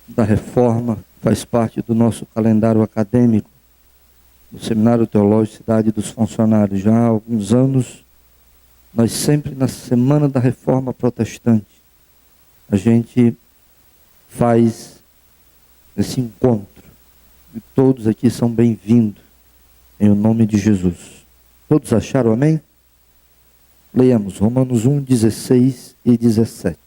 da Reforma, faz parte do nosso calendário acadêmico do Seminário Teológico Cidade dos Funcionários. Já há alguns anos, nós sempre na Semana da Reforma Protestante, a gente faz esse encontro. E todos aqui são bem-vindos, em nome de Jesus. Todos acharam amém? Leiamos Romanos 1, 16 e 17.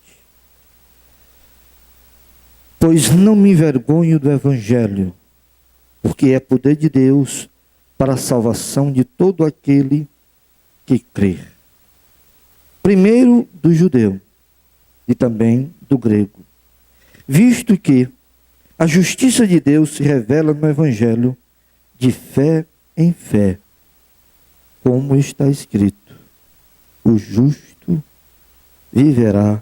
Pois não me envergonho do Evangelho, porque é poder de Deus para a salvação de todo aquele que crer. Primeiro do judeu e também do grego. Visto que a justiça de Deus se revela no Evangelho de fé em fé, como está escrito: o justo viverá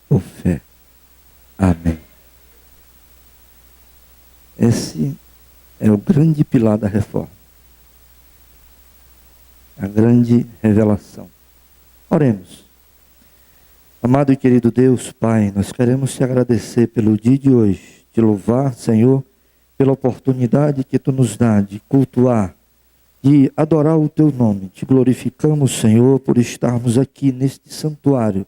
por fé. Amém. Esse é o grande pilar da reforma. A grande revelação. Oremos. Amado e querido Deus, Pai, nós queremos te agradecer pelo dia de hoje, te louvar, Senhor, pela oportunidade que tu nos dá de cultuar, de adorar o teu nome. Te glorificamos, Senhor, por estarmos aqui neste santuário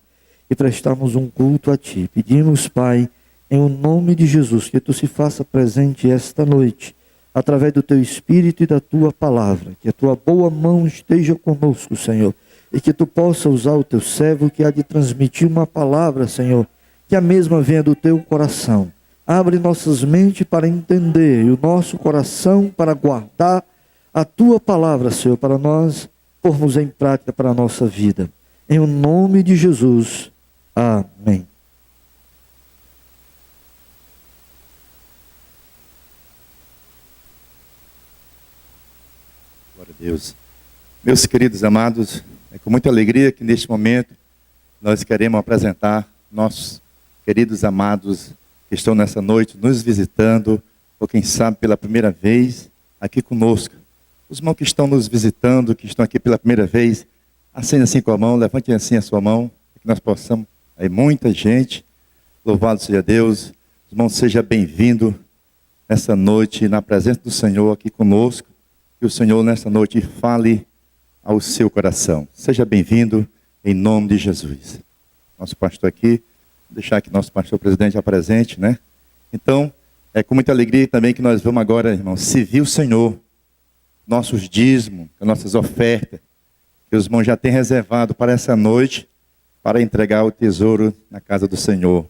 e prestarmos um culto a ti. Pedimos, Pai, em o nome de Jesus, que tu se faça presente esta noite, através do teu Espírito e da tua palavra, que a tua boa mão esteja conosco, Senhor, e que tu possa usar o teu servo que há de transmitir uma palavra, Senhor, que a mesma venha do teu coração. Abre nossas mentes para entender e o nosso coração para guardar a tua palavra, Senhor, para nós pormos em prática para a nossa vida. Em o nome de Jesus. Amém. Glória a Deus. Meus queridos amados, é com muita alegria que neste momento nós queremos apresentar nossos queridos amados que estão nessa noite nos visitando, ou quem sabe pela primeira vez aqui conosco. Os irmãos que estão nos visitando, que estão aqui pela primeira vez, acendem assim com a mão, levantem assim a sua mão, para que nós possamos, aí muita gente, louvado seja Deus, irmão, seja bem-vindo nessa noite, na presença do Senhor aqui conosco, que o Senhor nessa noite fale ao seu coração. Seja bem-vindo em nome de Jesus. Nosso pastor aqui, vou deixar que nosso pastor presidente apresente, né? Então, é com muita alegria também que nós vamos agora, irmão, servir o Senhor, nossos dízimos, nossas ofertas, que os irmãos já têm reservado para essa noite, para entregar o tesouro na casa do Senhor.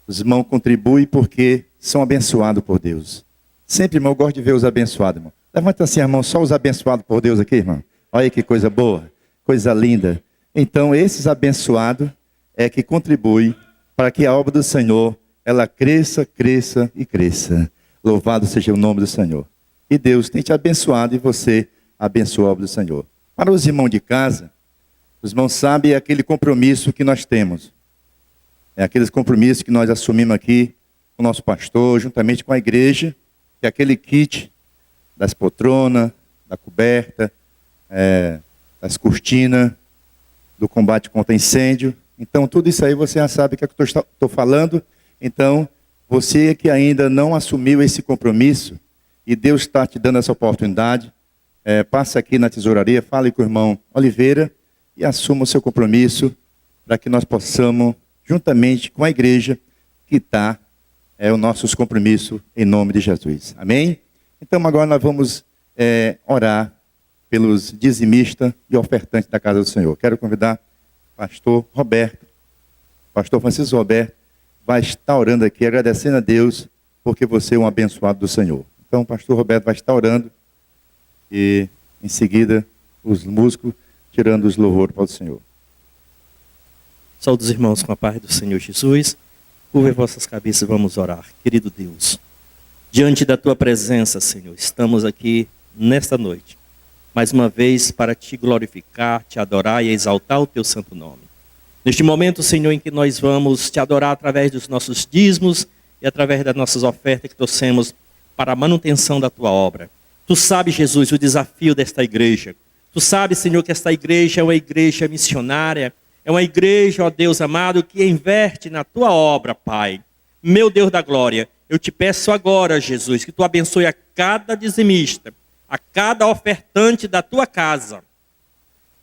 Os irmãos contribuem porque são abençoados por Deus. Sempre, irmão, eu gosto de ver os abençoados, irmão. Levanta assim a mão, só os abençoados por Deus aqui, irmão. Olha que coisa boa, coisa linda. Então, esses abençoados é que contribuem para que a obra do Senhor, ela cresça, cresça e cresça. Louvado seja o nome do Senhor. E Deus tem te abençoado e você abençoa a obra do Senhor. Para os irmãos de casa, os irmãos sabem aquele compromisso que nós temos. É aqueles compromissos que nós assumimos aqui com o nosso pastor, juntamente com a igreja, que é aquele kit das poltronas, da coberta, das cortinas, do combate contra incêndio. Então, tudo isso aí você já sabe o que eu estou falando. Então, você que ainda não assumiu esse compromisso, e Deus está te dando essa oportunidade, passe aqui na tesouraria, fale com o irmão Oliveira e assuma o seu compromisso para que nós possamos, juntamente com a igreja, quitar os nossos compromissos em nome de Jesus. Amém? Então, agora nós vamos orar pelos dizimistas e ofertantes da casa do Senhor. Quero convidar o pastor Roberto, pastor Francisco Roberto, vai estar orando aqui, agradecendo a Deus, porque você é um abençoado do Senhor. Então, o pastor Roberto vai estar orando e, em seguida, os músicos tirando os louvores para o Senhor. Saúde os irmãos com a paz do Senhor Jesus. Curvem vossas cabeças e vamos orar. Querido Deus, diante da tua presença, Senhor, estamos aqui nesta noite, mais uma vez para te glorificar, te adorar e exaltar o teu santo nome. Neste momento, Senhor, em que nós vamos te adorar através dos nossos dízimos e através das nossas ofertas que trouxemos para a manutenção da tua obra. Tu sabes, Jesus, o desafio desta igreja. Tu sabes, Senhor, que esta igreja é uma igreja missionária, é uma igreja, ó Deus amado, que investe na tua obra, Pai. Meu Deus da glória, eu te peço agora, Jesus, que tu abençoe a cada dizimista, a cada ofertante da tua casa.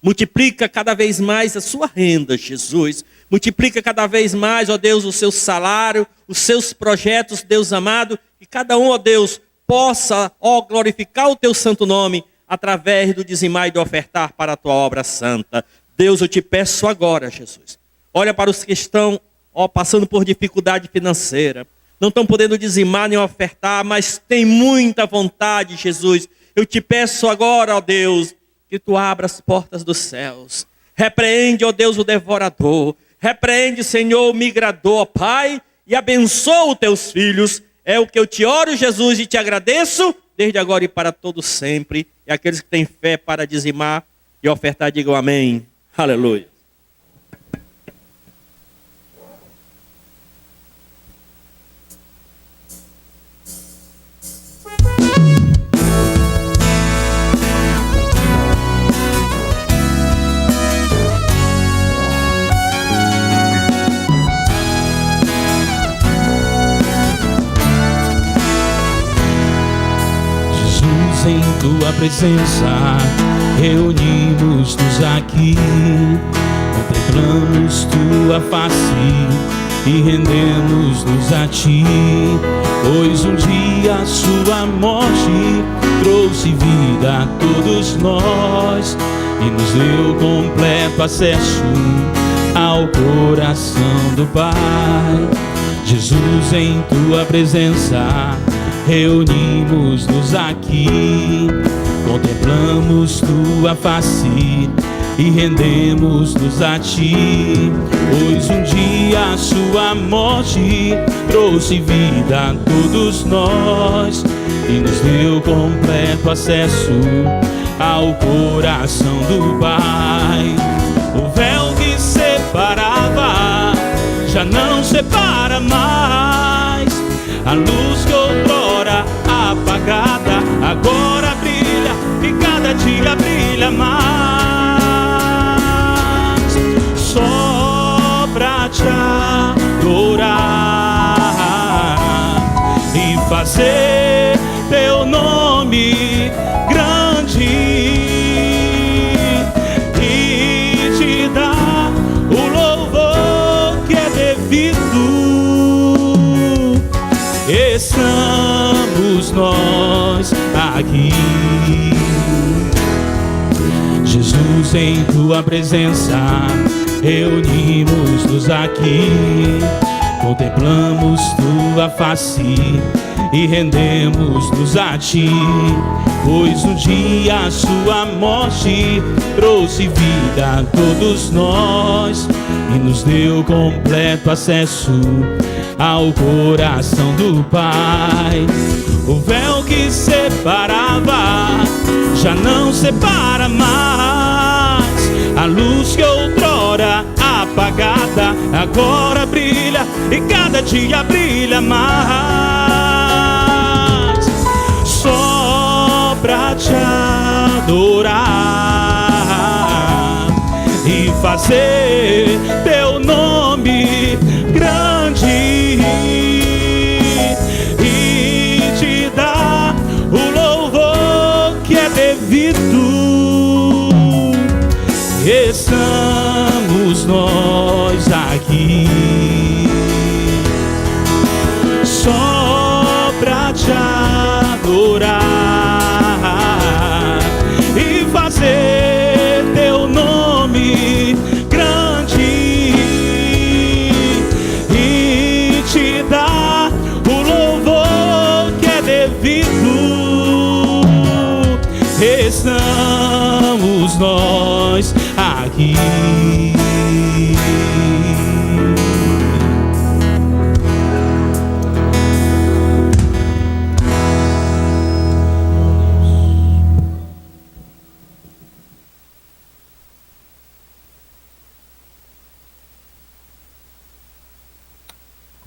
Multiplica cada vez mais a sua renda, Jesus. Multiplica cada vez mais, ó Deus, o seu salário, os seus projetos, Deus amado. Que cada um, ó Deus, possa, ó, glorificar o teu santo nome através do dizimar e do ofertar para a tua obra santa. Deus, eu te peço agora, Jesus. Olha para os que estão, ó, passando por dificuldade financeira. Não estão podendo dizimar nem ofertar, mas tem muita vontade, Jesus. Eu te peço agora, ó Deus, que tu abra as portas dos céus. Repreende, ó Deus, o devorador. Repreende, Senhor, o migrador, Pai, e abençoa os teus filhos. É o que eu te oro, Jesus, e te agradeço, desde agora e para todo sempre. E aqueles que têm fé para dizimar e ofertar, digam amém. Aleluia. Em tua presença, reunimos-nos aqui, contemplamos tua face e rendemos-nos a ti. Pois um dia a sua morte trouxe vida a todos nós e nos deu completo acesso ao coração do Pai. Jesus, em tua presença, reunimos-nos aqui, contemplamos tua face e rendemos-nos a ti. Pois um dia a sua morte trouxe vida a todos nós e nos deu completo acesso ao coração do Pai. O véu que separava já não separa mais. A luz que outrora apagada agora brilha e cada dia brilha mais. Só pra te adorar e fazer teu nome grande e te dar o louvor que é devido. Estamos nós aqui, Jesus, em tua presença, reunimos-nos aqui, contemplamos tua face e rendemos-nos a ti. Pois um dia a sua morte trouxe vida a todos nós e nos deu completo acesso ao coração do Pai. O véu que separava já não separa mais. A luz que outrora apagada agora brilha e cada dia brilha mais. Só pra te adorar e fazer teu nome grande e te dar o louvor que é devido. Estamos nós aqui só pra te adorar e fazer teu nome grande e te dar o louvor que é devido. Estamos nós aqui.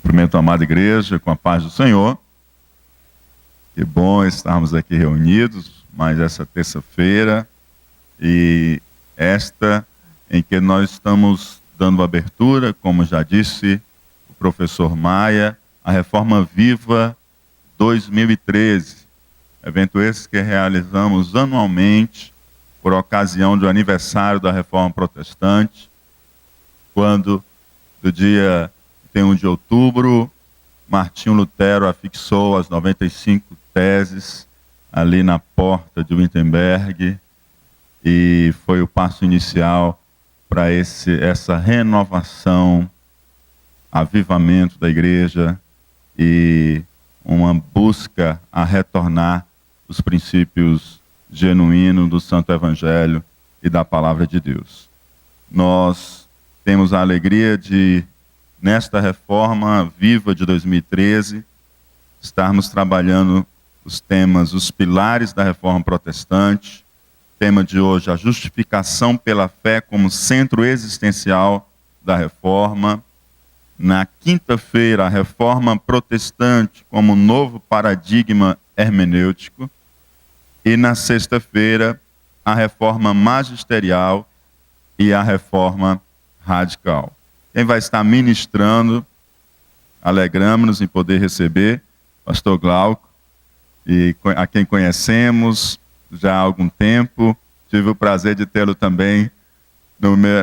Cumprimento a amada igreja com a paz do Senhor. Que bom estarmos aqui reunidos mais essa terça-feira e esta em que nós estamos dando abertura, como já disse o professor Maia, a Reforma Viva 2013. Evento esse que realizamos anualmente por ocasião do aniversário da Reforma Protestante, quando, do dia 31 de outubro, Martinho Lutero afixou as 95 teses ali na porta de Wittenberg, e foi o passo inicial para essa renovação, avivamento da igreja e uma busca a retornar os princípios genuínos do Santo Evangelho e da Palavra de Deus. Nós temos a alegria de, nesta Reforma Viva de 2013, estarmos trabalhando os temas, os pilares da Reforma Protestante. Tema de hoje, a justificação pela fé como centro existencial da Reforma. Na quinta-feira, a Reforma Protestante como novo paradigma hermenêutico. E na sexta-feira, a Reforma Magisterial e a Reforma Radical. Quem vai estar ministrando, alegramos-nos em poder receber, pastor Glauco, e a quem conhecemos já há algum tempo. Tive o prazer de tê-lo também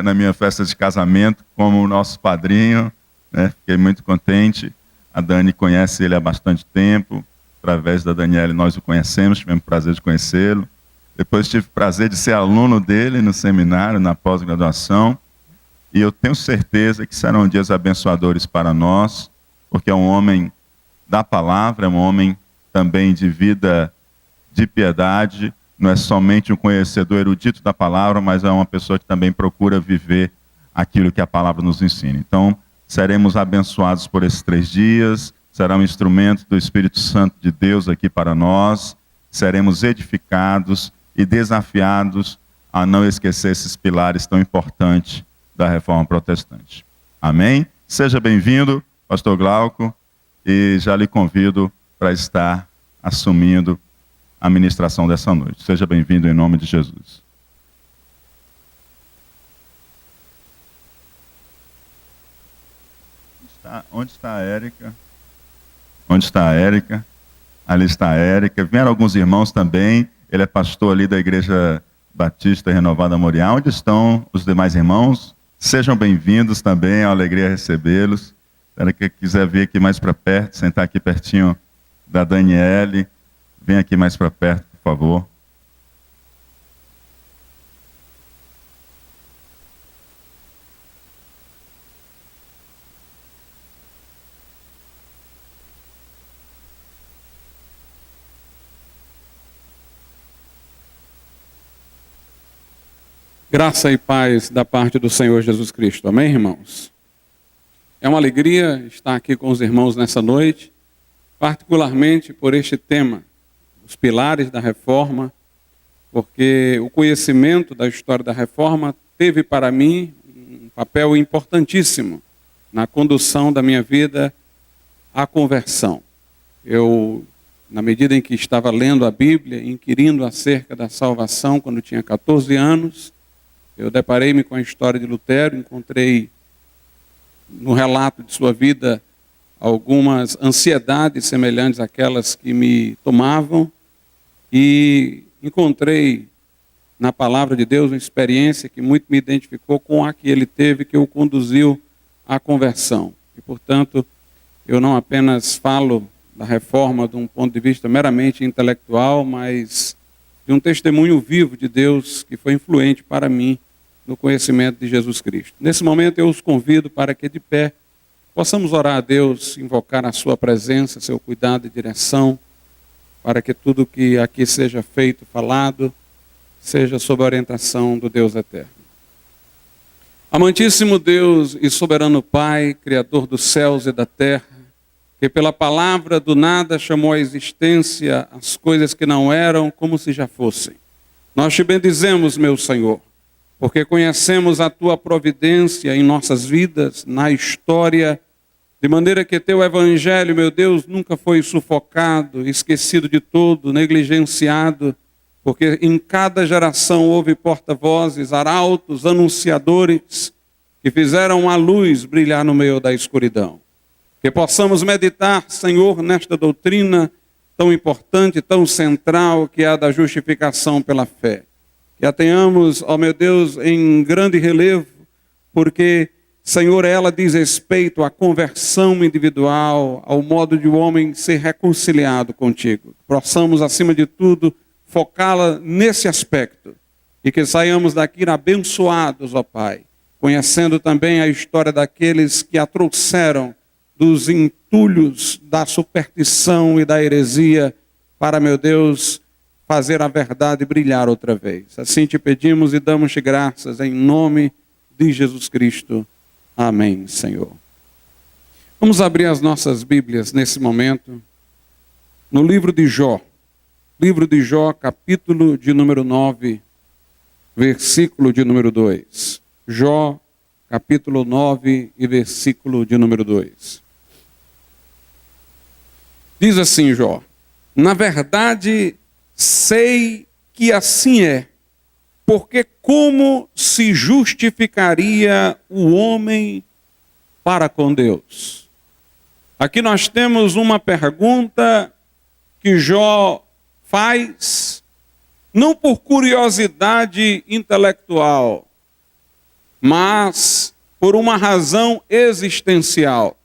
na minha festa de casamento como nosso padrinho, né? Fiquei muito contente. A Dani conhece ele há bastante tempo. Através da Daniela nós o conhecemos, tivemos o prazer de conhecê-lo. Depois tive o prazer de ser aluno dele no seminário, na pós-graduação. E eu tenho certeza que serão dias abençoadores para nós, porque é um homem da palavra, é um homem também de vida de piedade. Não é somente um conhecedor erudito da palavra, mas é uma pessoa que também procura viver aquilo que a palavra nos ensina. Então, seremos abençoados por esses 3 dias, será um instrumento do Espírito Santo de Deus aqui para nós, seremos edificados e desafiados a não esquecer esses pilares tão importantes da Reforma Protestante. Amém? Seja bem-vindo, pastor Glauco, e já lhe convido para estar assumindo a ministração dessa noite. Seja bem-vindo em nome de Jesus. Onde está a Érica? Onde está a Érica? Ali está a Érica. Vieram alguns irmãos também. Ele é pastor ali da Igreja Batista Renovada Moriá. Onde estão os demais irmãos? Sejam bem-vindos também, é uma alegria recebê-los. Se quem quiser vir aqui mais para perto, sentar aqui pertinho da Daniele, vem aqui mais para perto, por favor. Graça e paz da parte do Senhor Jesus Cristo. Amém, irmãos? É uma alegria estar aqui com os irmãos nessa noite, particularmente por este tema, os pilares da Reforma, porque o conhecimento da história da Reforma teve para mim um papel importantíssimo na condução da minha vida à conversão. Eu, na medida em que estava lendo a Bíblia, inquirindo acerca da salvação quando tinha 14 anos, eu deparei-me com a história de Lutero, encontrei no relato de sua vida algumas ansiedades semelhantes àquelas que me tomavam e encontrei na palavra de Deus uma experiência que muito me identificou com a que ele teve, que o conduziu à conversão. E, portanto, eu não apenas falo da reforma de um ponto de vista meramente intelectual, mas de um testemunho vivo de Deus que foi influente para mim no conhecimento de Jesus Cristo. Nesse momento eu os convido para que de pé possamos orar a Deus, invocar a sua presença, seu cuidado e direção, para que tudo que aqui seja feito, falado, seja sob a orientação do Deus eterno. Amantíssimo Deus e soberano Pai, Criador dos céus e da terra, que pela palavra do nada chamou à existência as coisas que não eram como se já fossem. Nós te bendizemos, meu Senhor, porque conhecemos a tua providência em nossas vidas, na história, de maneira que teu evangelho, meu Deus, nunca foi sufocado, esquecido de todo, negligenciado, porque em cada geração houve porta-vozes, arautos, anunciadores, que fizeram a luz brilhar no meio da escuridão. Que possamos meditar, Senhor, nesta doutrina tão importante, tão central, que é a da justificação pela fé. Que a tenhamos, ó meu Deus, em grande relevo, porque, Senhor, ela diz respeito à conversão individual, ao modo de o homem ser reconciliado contigo. Possamos, acima de tudo, focá-la nesse aspecto e que saiamos daqui abençoados, ó Pai, conhecendo também a história daqueles que a trouxeram dos entulhos da superstição e da heresia para, meu Deus, fazer a verdade brilhar outra vez. Assim te pedimos e damos-te graças em nome de Jesus Cristo. Amém, Senhor. Vamos abrir as nossas Bíblias nesse momento no livro de Jó. Livro de Jó, capítulo de número 9, versículo de número 2. Jó, capítulo 9 e versículo de número 2. Diz assim Jó: na verdade, sei que assim é, porque como se justificaria o homem para com Deus? Aqui nós temos uma pergunta que Jó faz, não por curiosidade intelectual, mas por uma razão existencial.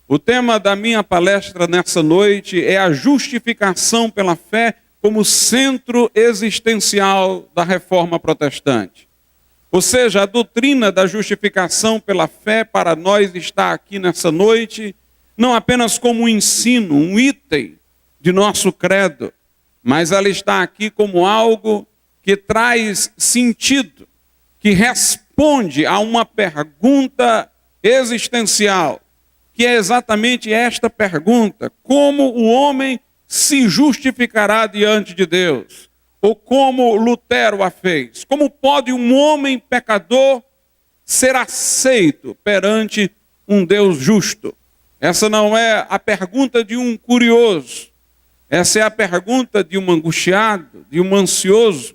O tema da minha palestra nessa noite é a justificação pela fé como centro existencial da reforma protestante. Ou seja, a doutrina da justificação pela fé para nós está aqui nessa noite, não apenas como um ensino, um item de nosso credo, mas ela está aqui como algo que traz sentido, que responde a uma pergunta existencial, que é exatamente esta pergunta: como o homem se justificará diante de Deus? Ou como Lutero a fez? Como pode um homem pecador ser aceito perante um Deus justo? Essa não é a pergunta de um curioso. Essa é a pergunta de um angustiado, de um ansioso,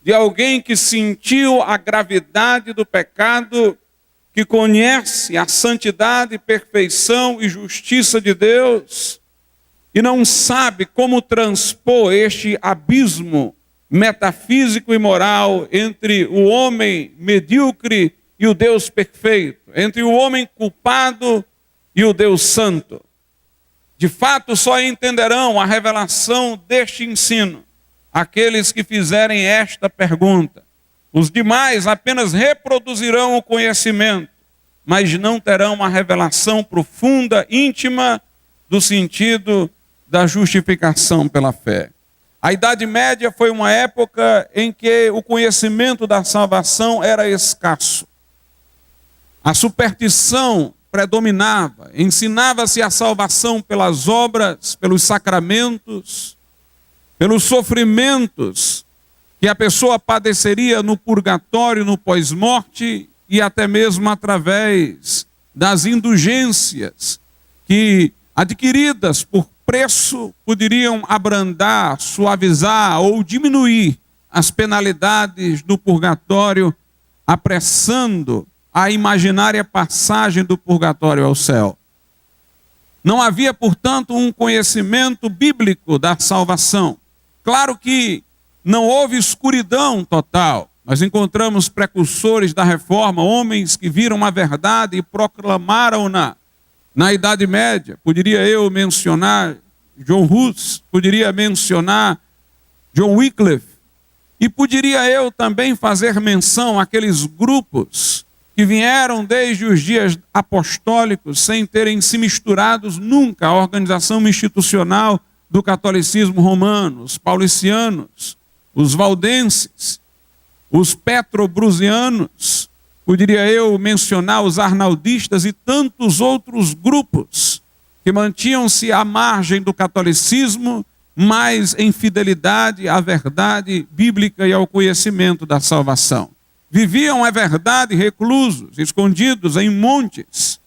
de alguém que sentiu a gravidade do pecado, que conhece a santidade, perfeição e justiça de Deus e não sabe como transpor este abismo metafísico e moral entre o homem medíocre e o Deus perfeito, entre o homem culpado e o Deus santo. De fato, só entenderão a revelação deste ensino aqueles que fizerem esta pergunta. Os demais apenas reproduzirão o conhecimento, mas não terão uma revelação profunda, íntima, do sentido da justificação pela fé. A Idade Média foi uma época em que o conhecimento da salvação era escasso. A superstição predominava, ensinava-se a salvação pelas obras, pelos sacramentos, pelos sofrimentos que a pessoa padeceria no purgatório, no pós-morte e até mesmo através das indulgências que, adquiridas por preço, poderiam abrandar, suavizar ou diminuir as penalidades do purgatório, apressando a imaginária passagem do purgatório ao céu. Não havia, portanto, um conhecimento bíblico da salvação. Claro que não houve escuridão total. Nós encontramos precursores da reforma, homens que viram a verdade e proclamaram-na na Idade Média. Poderia eu mencionar John Hus, poderia mencionar John Wycliffe, e poderia eu também fazer menção àqueles grupos que vieram desde os dias apostólicos sem terem se misturados nunca à organização institucional do catolicismo romano, os paulicianos, os valdenses, os petrobrusianos, poderia eu mencionar os arnaldistas e tantos outros grupos que mantinham-se à margem do catolicismo, mas em fidelidade à verdade bíblica e ao conhecimento da salvação. Viviam, é verdade, reclusos, escondidos em montes,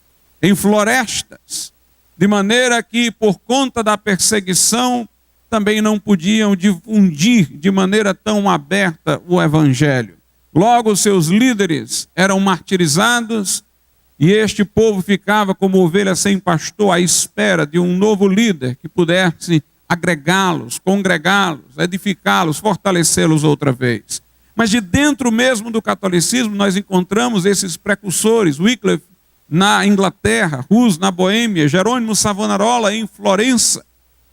em florestas, de maneira que, por conta da perseguição, também não podiam difundir de maneira tão aberta o evangelho. Logo, seus líderes eram martirizados e este povo ficava como ovelha sem pastor à espera de um novo líder que pudesse agregá-los, congregá-los, edificá-los, fortalecê-los outra vez. Mas de dentro mesmo do catolicismo nós encontramos esses precursores, Wycliffe na Inglaterra, Hus na Boêmia, Jerônimo Savonarola em Florença,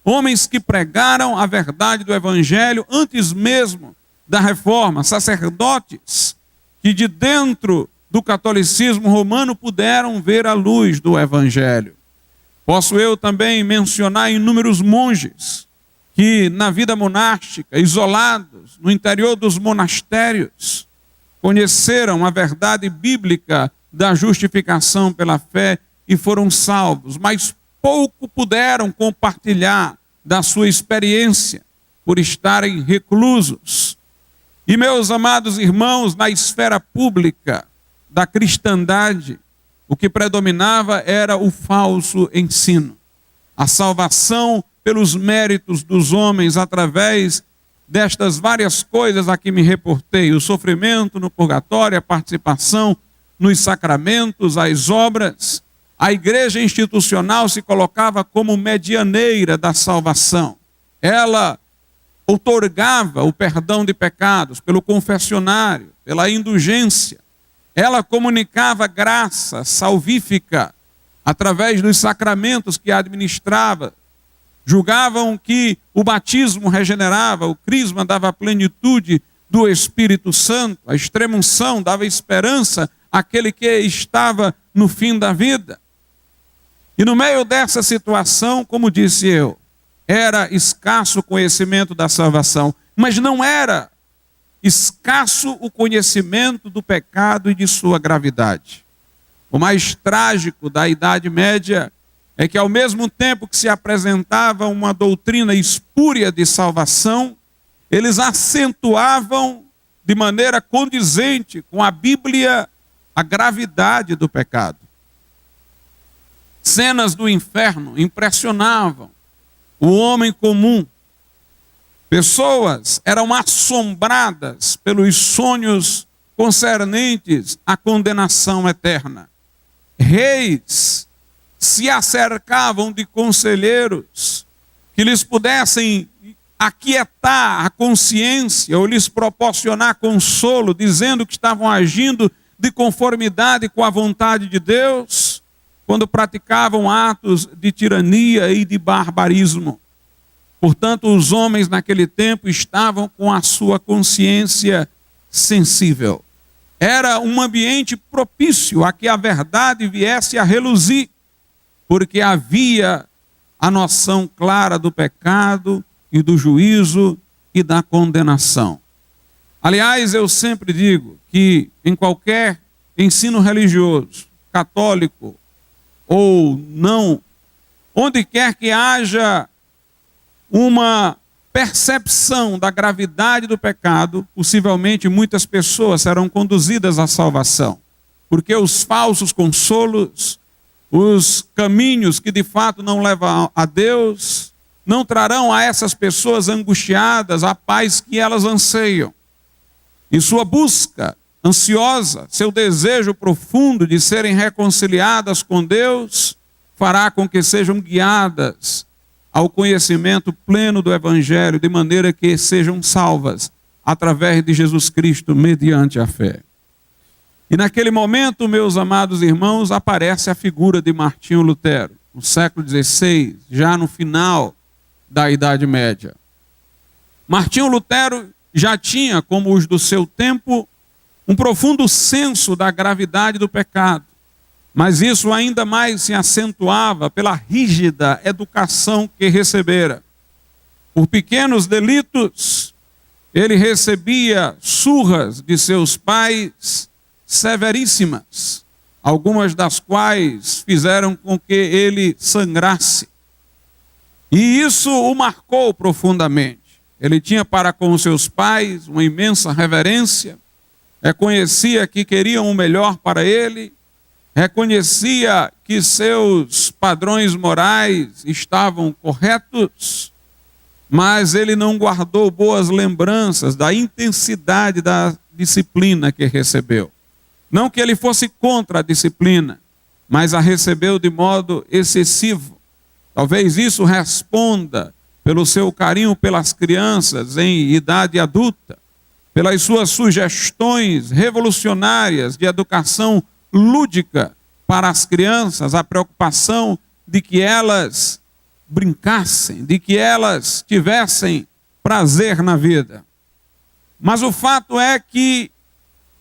homens que pregaram a verdade do Evangelho antes mesmo da Reforma, sacerdotes que de dentro do catolicismo romano puderam ver a luz do Evangelho. Posso eu também mencionar inúmeros monges que na vida monástica, isolados no interior dos monastérios, conheceram a verdade bíblica da justificação pela fé e foram salvos, mas pouco puderam compartilhar da sua experiência por estarem reclusos. E meus amados irmãos, na esfera pública da cristandade, o que predominava era o falso ensino. A salvação pelos méritos dos homens através destas várias coisas a que me reportei, o sofrimento no purgatório, a participação nos sacramentos, as obras. A igreja institucional se colocava como medianeira da salvação. Ela outorgava o perdão de pecados pelo confessionário, pela indulgência. Ela comunicava graça salvífica através dos sacramentos que administrava. Julgavam que o batismo regenerava, o crisma dava plenitude do Espírito Santo, a extrema-unção dava esperança àquele que estava no fim da vida. E no meio dessa situação, como disse eu, era escasso o conhecimento da salvação, mas não era escasso o conhecimento do pecado e de sua gravidade. O mais trágico da Idade Média é que ao mesmo tempo que se apresentava uma doutrina espúria de salvação, eles acentuavam de maneira condizente com a Bíblia a gravidade do pecado. Cenas do inferno impressionavam o homem comum. Pessoas eram assombradas pelos sonhos concernentes à condenação eterna. Reis se acercavam de conselheiros que lhes pudessem aquietar a consciência ou lhes proporcionar consolo, dizendo que estavam agindo de conformidade com a vontade de Deus, quando praticavam atos de tirania e de barbarismo. Portanto, os homens naquele tempo estavam com a sua consciência sensível. Era um ambiente propício a que a verdade viesse a reluzir, porque havia a noção clara do pecado e do juízo e da condenação. Aliás, eu sempre digo que em qualquer ensino religioso, católico ou não, onde quer que haja uma percepção da gravidade do pecado, possivelmente muitas pessoas serão conduzidas à salvação, porque os falsos consolos, os caminhos que de fato não levam a Deus, não trarão a essas pessoas angustiadas a paz que elas anseiam. E sua busca ansiosa, seu desejo profundo de serem reconciliadas com Deus, fará com que sejam guiadas ao conhecimento pleno do Evangelho, de maneira que sejam salvas através de Jesus Cristo, mediante a fé. E naquele momento, meus amados irmãos, aparece a figura de Martinho Lutero, no século XVI, já no final da Idade Média. Martinho Lutero já tinha, como os do seu tempo, um profundo senso da gravidade do pecado. Mas isso ainda mais se acentuava pela rígida educação que recebera. Por pequenos delitos, ele recebia surras de seus pais severíssimas, algumas das quais fizeram com que ele sangrasse. E isso o marcou profundamente. Ele tinha para com os seus pais uma imensa reverência, reconhecia que queriam o melhor para ele, reconhecia que seus padrões morais estavam corretos, mas ele não guardou boas lembranças da intensidade da disciplina que recebeu. Não que ele fosse contra a disciplina, mas a recebeu de modo excessivo. Talvez isso responda pelo seu carinho pelas crianças em idade adulta, pelas suas sugestões revolucionárias de educação lúdica para as crianças, a preocupação de que elas brincassem, de que elas tivessem prazer na vida. Mas o fato é que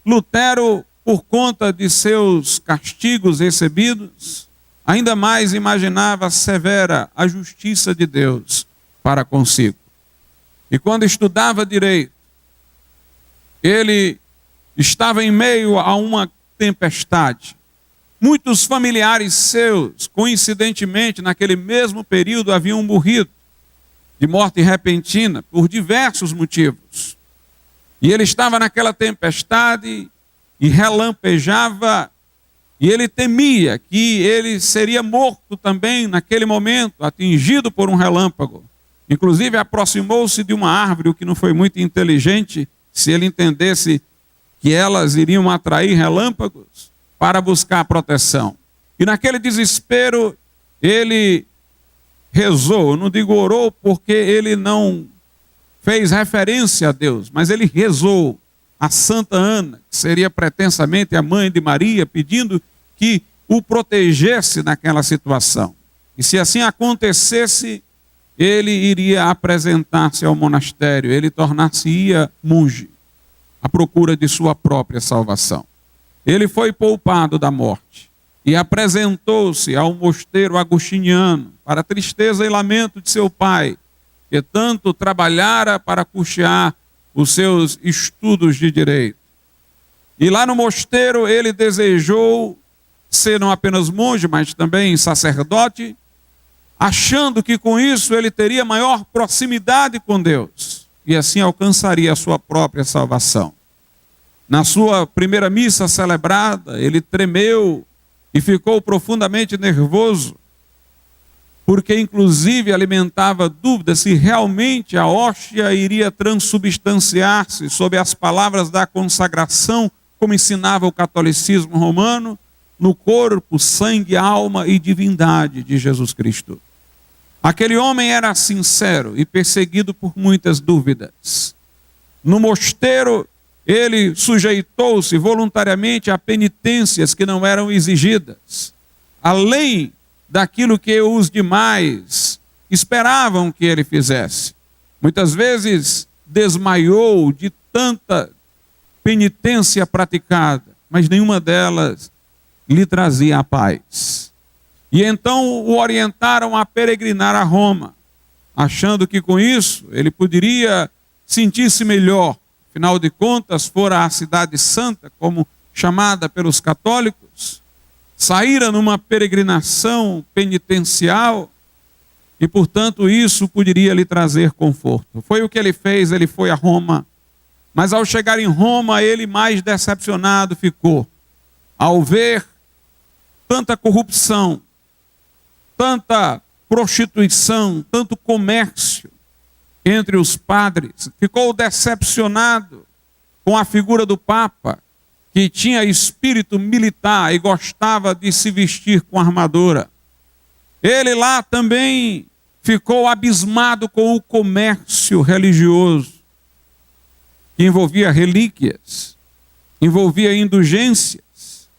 Lutero, por conta de seus castigos recebidos, ainda mais imaginava severa a justiça de Deus para consigo. E quando estudava direito, ele estava em meio a uma tempestade. Muitos familiares seus, coincidentemente, naquele mesmo período, haviam morrido de morte repentina por diversos motivos. E ele estava naquela tempestade e relampejava, e ele temia que ele seria morto também naquele momento, atingido por um relâmpago. Inclusive aproximou-se de uma árvore, o que não foi muito inteligente, se ele entendesse que elas iriam atrair relâmpagos para buscar proteção. E naquele desespero, ele rezou, eu não digo orou porque ele não fez referência a Deus, mas ele rezou a Santa Ana, que seria pretensamente a mãe de Maria, pedindo que o protegesse naquela situação. E se assim acontecesse, ele iria apresentar-se ao monastério, ele tornar-se-ia monge, à procura de sua própria salvação. Ele foi poupado da morte e apresentou-se ao mosteiro agostiniano, para a tristeza e lamento de seu pai, que tanto trabalhara para custear os seus estudos de direito. E lá no mosteiro ele desejou ser não apenas monge, mas também sacerdote, achando que com isso ele teria maior proximidade com Deus e assim alcançaria a sua própria salvação. Na sua primeira missa celebrada, ele tremeu e ficou profundamente nervoso, porque inclusive alimentava dúvida se realmente a hóstia iria transubstanciar-se sob as palavras da consagração, como ensinava o catolicismo romano, no corpo, sangue, alma e divindade de Jesus Cristo. Aquele homem era sincero e perseguido por muitas dúvidas. No mosteiro, ele sujeitou-se voluntariamente a penitências que não eram exigidas, além daquilo que os demais esperavam que ele fizesse. Muitas vezes desmaiou de tanta penitência praticada, mas nenhuma delas lhe trazia a paz. E então o orientaram a peregrinar a Roma, achando que com isso ele poderia sentir-se melhor. Afinal de contas, fora a cidade santa, como chamada pelos católicos, saíra numa peregrinação penitencial e, portanto, isso poderia lhe trazer conforto. Foi o que ele fez, ele foi a Roma. Mas ao chegar em Roma, ele mais decepcionado ficou. Ao ver tanta corrupção, tanta prostituição, tanto comércio entre os padres, ficou decepcionado com a figura do Papa, que tinha espírito militar e gostava de se vestir com armadura. Ele lá também ficou abismado com o comércio religioso, que envolvia relíquias, envolvia indulgências,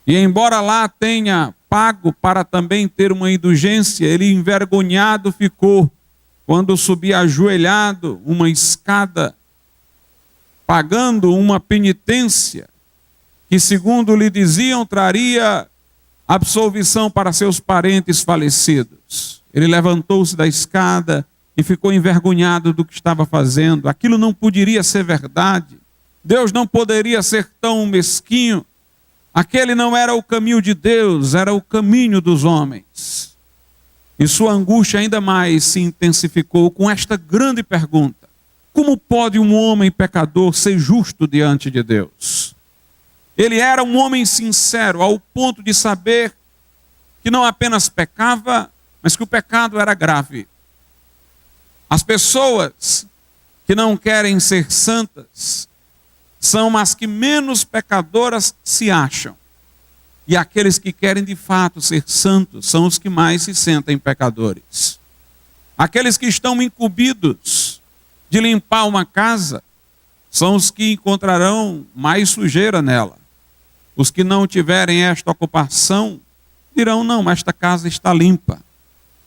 e embora lá tenha pago para também ter uma indulgência, ele envergonhado ficou quando subia ajoelhado uma escada, pagando uma penitência, que segundo lhe diziam, traria absolvição para seus parentes falecidos. Ele levantou-se da escada e ficou envergonhado do que estava fazendo. Aquilo não poderia ser verdade. Deus não poderia ser tão mesquinho. Aquele não era o caminho de Deus, era o caminho dos homens. E sua angústia ainda mais se intensificou com esta grande pergunta: como pode um homem pecador ser justo diante de Deus? Ele era um homem sincero, ao ponto de saber que não apenas pecava, mas que o pecado era grave. As pessoas que não querem ser santas são as que menos pecadoras se acham. E aqueles que querem de fato ser santos são os que mais se sentem pecadores. Aqueles que estão incumbidos de limpar uma casa são os que encontrarão mais sujeira nela. Os que não tiverem esta ocupação dirão: não, esta casa está limpa.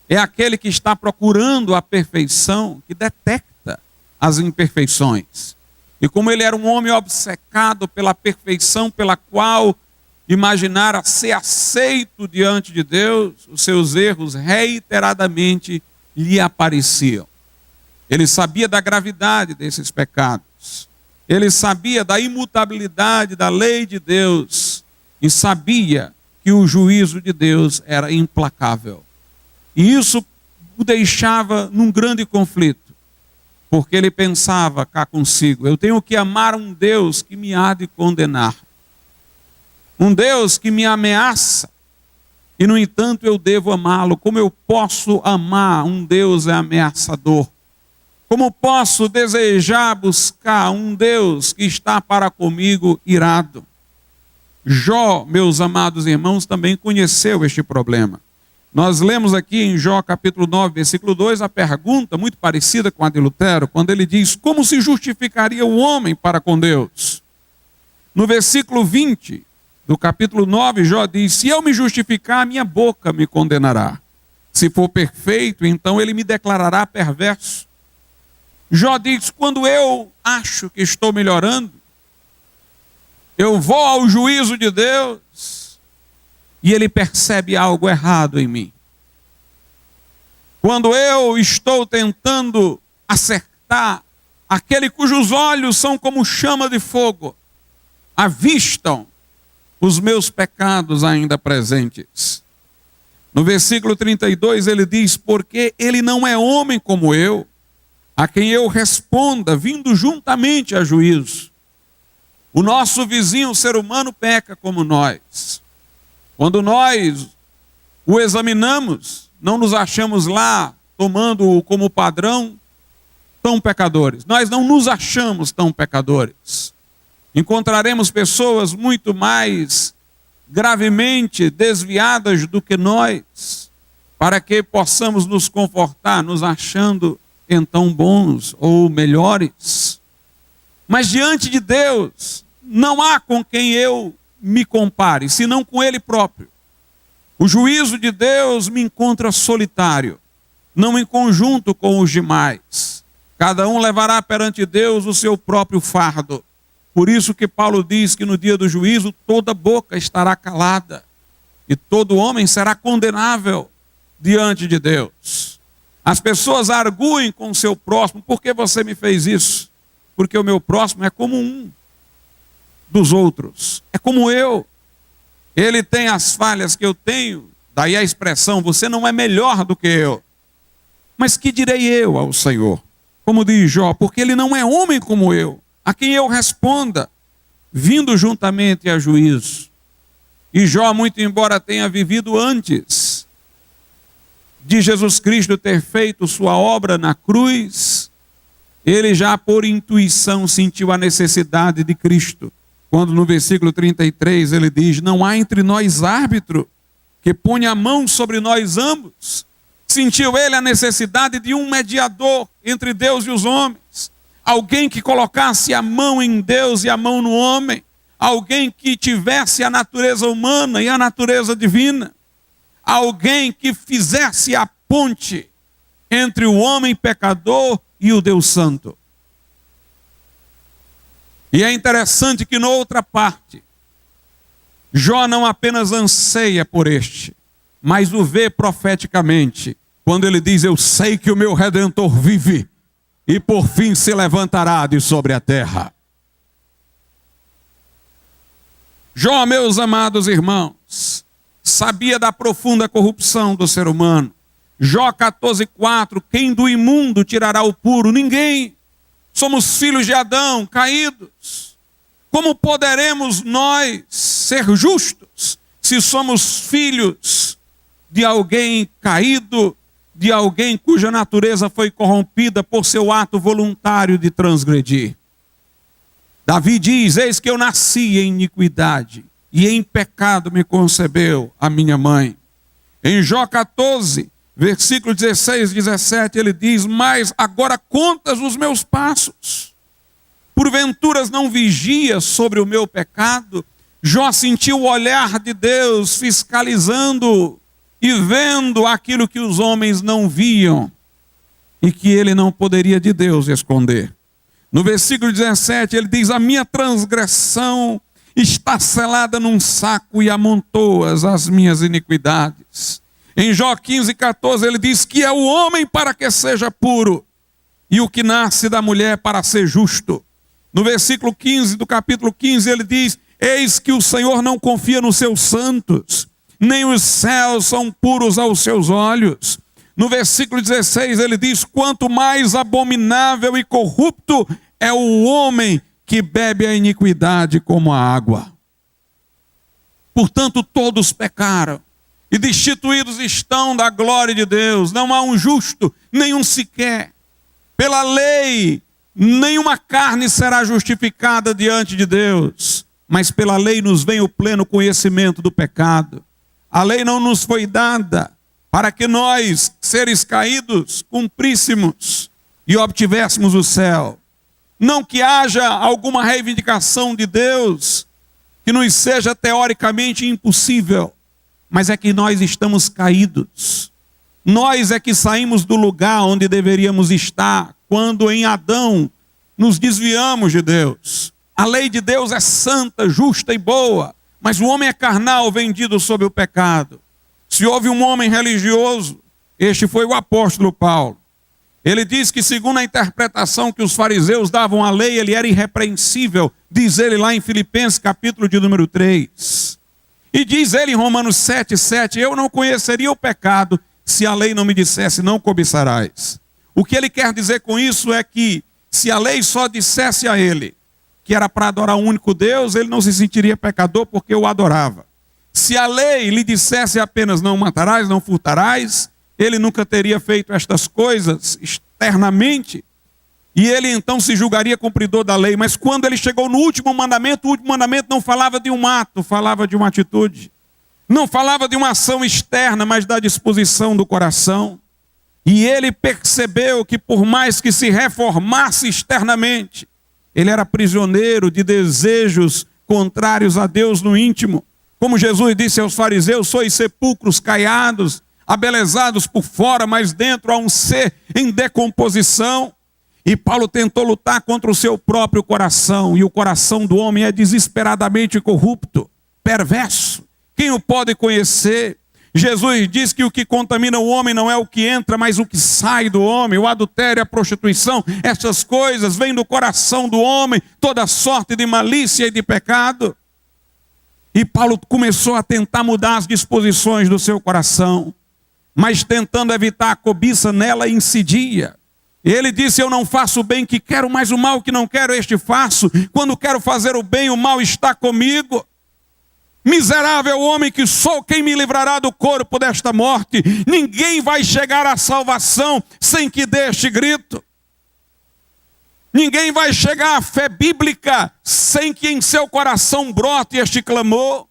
É aquele que está procurando a perfeição que detecta as imperfeições. E como ele era um homem obcecado pela perfeição pela qual imaginara ser aceito diante de Deus, os seus erros reiteradamente lhe apareciam. Ele sabia da gravidade desses pecados. Ele sabia da imutabilidade da lei de Deus e sabia que o juízo de Deus era implacável. E isso o deixava num grande conflito, porque ele pensava cá consigo: eu tenho que amar um Deus que me há de condenar, um Deus que me ameaça, e no entanto eu devo amá-lo. Como eu posso amar um Deus ameaçador? Como posso desejar buscar um Deus que está para comigo irado? Jó, meus amados irmãos, também conheceu este problema. Nós lemos aqui em Jó capítulo 9, versículo 2, a pergunta muito parecida com a de Lutero, quando ele diz: como se justificaria o homem para com Deus? No versículo 20 do capítulo 9, Jó diz: se eu me justificar, a minha boca me condenará. Se for perfeito, então ele me declarará perverso. Jó diz: quando eu acho que estou melhorando, eu vou ao juízo de Deus e ele percebe algo errado em mim. Quando eu estou tentando acertar, aquele cujos olhos são como chama de fogo, avistam os meus pecados ainda presentes. No versículo 32 ele diz: porque ele não é homem como eu, a quem eu responda, vindo juntamente a juízo. O nosso vizinho, o ser humano, peca como nós. Quando nós o examinamos, não nos achamos lá, tomando-o como padrão, tão pecadores. Nós não nos achamos tão pecadores. Encontraremos pessoas muito mais gravemente desviadas do que nós, para que possamos nos confortar, nos achando então bons ou melhores. Mas diante de Deus, não há com quem eu me compare, senão com Ele próprio. O juízo de Deus me encontra solitário, não em conjunto com os demais. Cada um levará perante Deus o seu próprio fardo. Por isso que Paulo diz que no dia do juízo toda boca estará calada e todo homem será condenável diante de Deus. As pessoas arguem com o seu próximo: por que você me fez isso? Porque o meu próximo é como um dos outros, é como eu. Ele tem as falhas que eu tenho, daí a expressão: você não é melhor do que eu. Mas que direi eu ao Senhor? Como diz Jó: porque ele não é homem como eu, a quem eu responda, vindo juntamente a juízo. E Jó, muito embora tenha vivido antes de Jesus Cristo ter feito sua obra na cruz, ele já por intuição sentiu a necessidade de Cristo. Quando no versículo 33 ele diz: não há entre nós árbitro que ponha a mão sobre nós ambos. Sentiu ele a necessidade de um mediador entre Deus e os homens. Alguém que colocasse a mão em Deus e a mão no homem. Alguém que tivesse a natureza humana e a natureza divina. Alguém que fizesse a ponte entre o homem pecador e o Deus Santo. E é interessante que, na outra parte, Jó não apenas anseia por este, mas o vê profeticamente, quando ele diz: eu sei que o meu Redentor vive, e por fim se levantará de sobre a terra. Jó, meus amados irmãos, sabia da profunda corrupção do ser humano. Jó 14:4, quem do imundo tirará o puro? Ninguém. Somos filhos de Adão, caídos. Como poderemos nós ser justos se somos filhos de alguém caído, de alguém cuja natureza foi corrompida por seu ato voluntário de transgredir? Davi diz: eis que eu nasci em iniquidade, e em pecado me concebeu a minha mãe. Em Jó 14, versículo 16 e 17, ele diz: mas agora contas os meus passos. Porventura não vigias sobre o meu pecado? Jó sentiu o olhar de Deus fiscalizando e vendo aquilo que os homens não viam e que ele não poderia de Deus esconder. No versículo 17 ele diz: a minha transgressão está selada num saco e amontoas as minhas iniquidades. Em Jó 15, 14 ele diz: que é o homem para que seja puro e o que nasce da mulher para ser justo. No versículo 15 do capítulo 15 ele diz: eis que o Senhor não confia nos seus santos, nem os céus são puros aos seus olhos. No versículo 16 ele diz: quanto mais abominável e corrupto é o homem que bebe a iniquidade como a água. Portanto, todos pecaram e destituídos estão da glória de Deus. Não há um justo, nenhum sequer. Pela lei, nenhuma carne será justificada diante de Deus, mas pela lei nos vem o pleno conhecimento do pecado. A lei não nos foi dada para que nós, seres caídos, cumpríssemos e obtivéssemos o céu. Não que haja alguma reivindicação de Deus que nos seja teoricamente impossível, mas é que nós estamos caídos. Nós é que saímos do lugar onde deveríamos estar quando em Adão nos desviamos de Deus. A lei de Deus é santa, justa e boa, mas o homem é carnal, vendido sob o pecado. Se houve um homem religioso, este foi o apóstolo Paulo. Ele diz que, segundo a interpretação que os fariseus davam à lei, ele era irrepreensível, diz ele lá em Filipenses capítulo de número 3. E diz ele em Romanos 7:7, eu não conheceria o pecado se a lei não me dissesse não cobiçarás. O que ele quer dizer com isso é que se a lei só dissesse a ele que era para adorar o único Deus, ele não se sentiria pecador porque o adorava. Se a lei lhe dissesse apenas não matarás, não furtarás, ele nunca teria feito estas coisas externamente, e ele então se julgaria cumpridor da lei. Mas quando ele chegou no último mandamento, o último mandamento não falava de um ato, falava de uma atitude. Não falava de uma ação externa, mas da disposição do coração. E ele percebeu que por mais que se reformasse externamente, ele era prisioneiro de desejos contrários a Deus no íntimo. Como Jesus disse aos fariseus: sois sepulcros caiados, abelezados por fora, mas dentro há um ser em decomposição. E Paulo tentou lutar contra o seu próprio coração, e o coração do homem é desesperadamente corrupto, perverso. Quem o pode conhecer? Jesus diz que o que contamina o homem não é o que entra, mas o que sai do homem. O adultério, a prostituição, essas coisas vêm do coração do homem, toda sorte de malícia e de pecado. E Paulo começou a tentar mudar as disposições do seu coração, mas tentando evitar a cobiça nela incidia. Ele disse: eu não faço o bem que quero, mas o mal que não quero, este faço. Quando quero fazer o bem, o mal está comigo. Miserável homem que sou, quem me livrará do corpo desta morte? Ninguém vai chegar à salvação sem que dê este grito. Ninguém vai chegar à fé bíblica sem que em seu coração brote este clamor.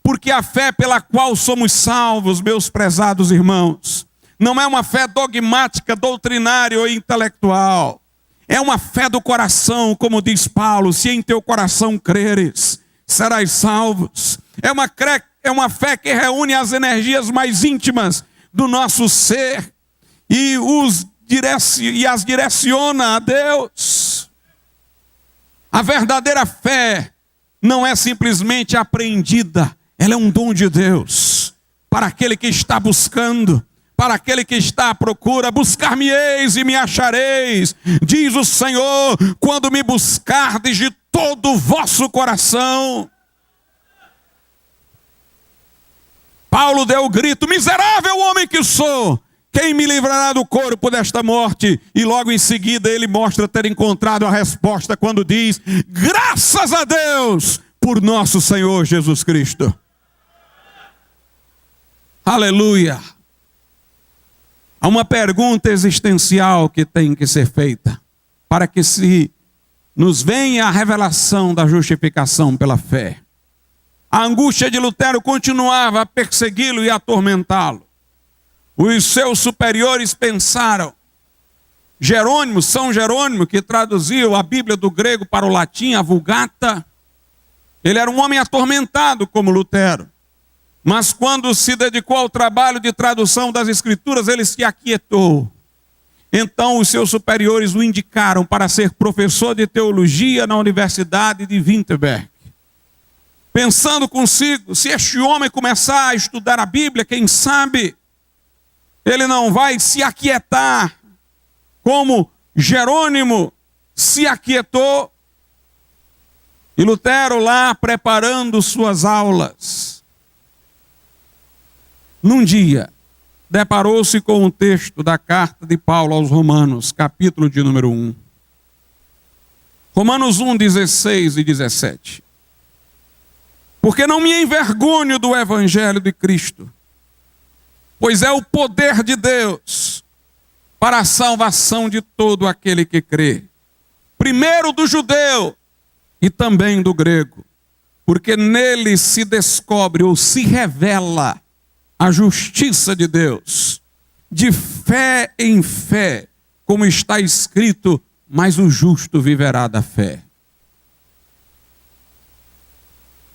Porque a fé pela qual somos salvos, meus prezados irmãos, não é uma fé dogmática, doutrinária ou intelectual. É uma fé do coração, como diz Paulo: se em teu coração creres, serás salvos. É uma fé que reúne as energias mais íntimas do nosso ser e as direciona a Deus. A verdadeira fé não é simplesmente apreendida, ela é um dom de Deus para aquele que está buscando, para aquele que está à procura. Buscar-me-eis e me achareis, diz o Senhor, quando me buscardes de todo o vosso coração. Paulo deu o grito: miserável homem que sou, quem me livrará do corpo desta morte? E logo em seguida ele mostra ter encontrado a resposta quando diz: graças a Deus por nosso Senhor Jesus Cristo. Aleluia. Há uma pergunta existencial que tem que ser feita para que se nos venha a revelação da justificação pela fé. A angústia de Lutero continuava a persegui-lo e atormentá-lo. Os seus superiores pensaram. Jerônimo, São Jerônimo, que traduziu a Bíblia do grego para o latim, a Vulgata, ele era um homem atormentado como Lutero. Mas quando se dedicou ao trabalho de tradução das Escrituras, ele se aquietou. Então os seus superiores o indicaram para ser professor de teologia na Universidade de Wittenberg. Pensando consigo, se este homem começar a estudar a Bíblia, quem sabe ele não vai se aquietar como Jerônimo se aquietou. E Lutero lá preparando suas aulas. Num dia, deparou-se com um texto da carta de Paulo aos Romanos, capítulo de número 1. Romanos 1, 16 e 17. Porque não me envergonho do evangelho de Cristo, pois é o poder de Deus para a salvação de todo aquele que crê. Primeiro do judeu e também do grego, porque nele se descobre ou se revela a justiça de Deus, de fé em fé, como está escrito, mas o justo viverá da fé.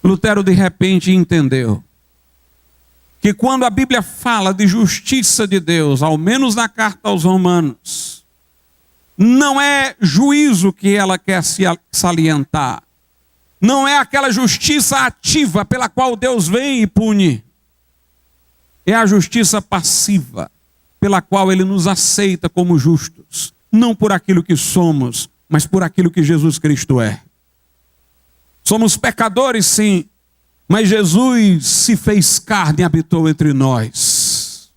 Lutero de repente entendeu que quando a Bíblia fala de justiça de Deus, ao menos na carta aos Romanos, não é juízo que ela quer salientar. Não é aquela justiça ativa pela qual Deus vem e pune. É a justiça passiva, pela qual Ele nos aceita como justos. Não por aquilo que somos, mas por aquilo que Jesus Cristo é. Somos pecadores, sim, mas Jesus se fez carne e habitou entre nós.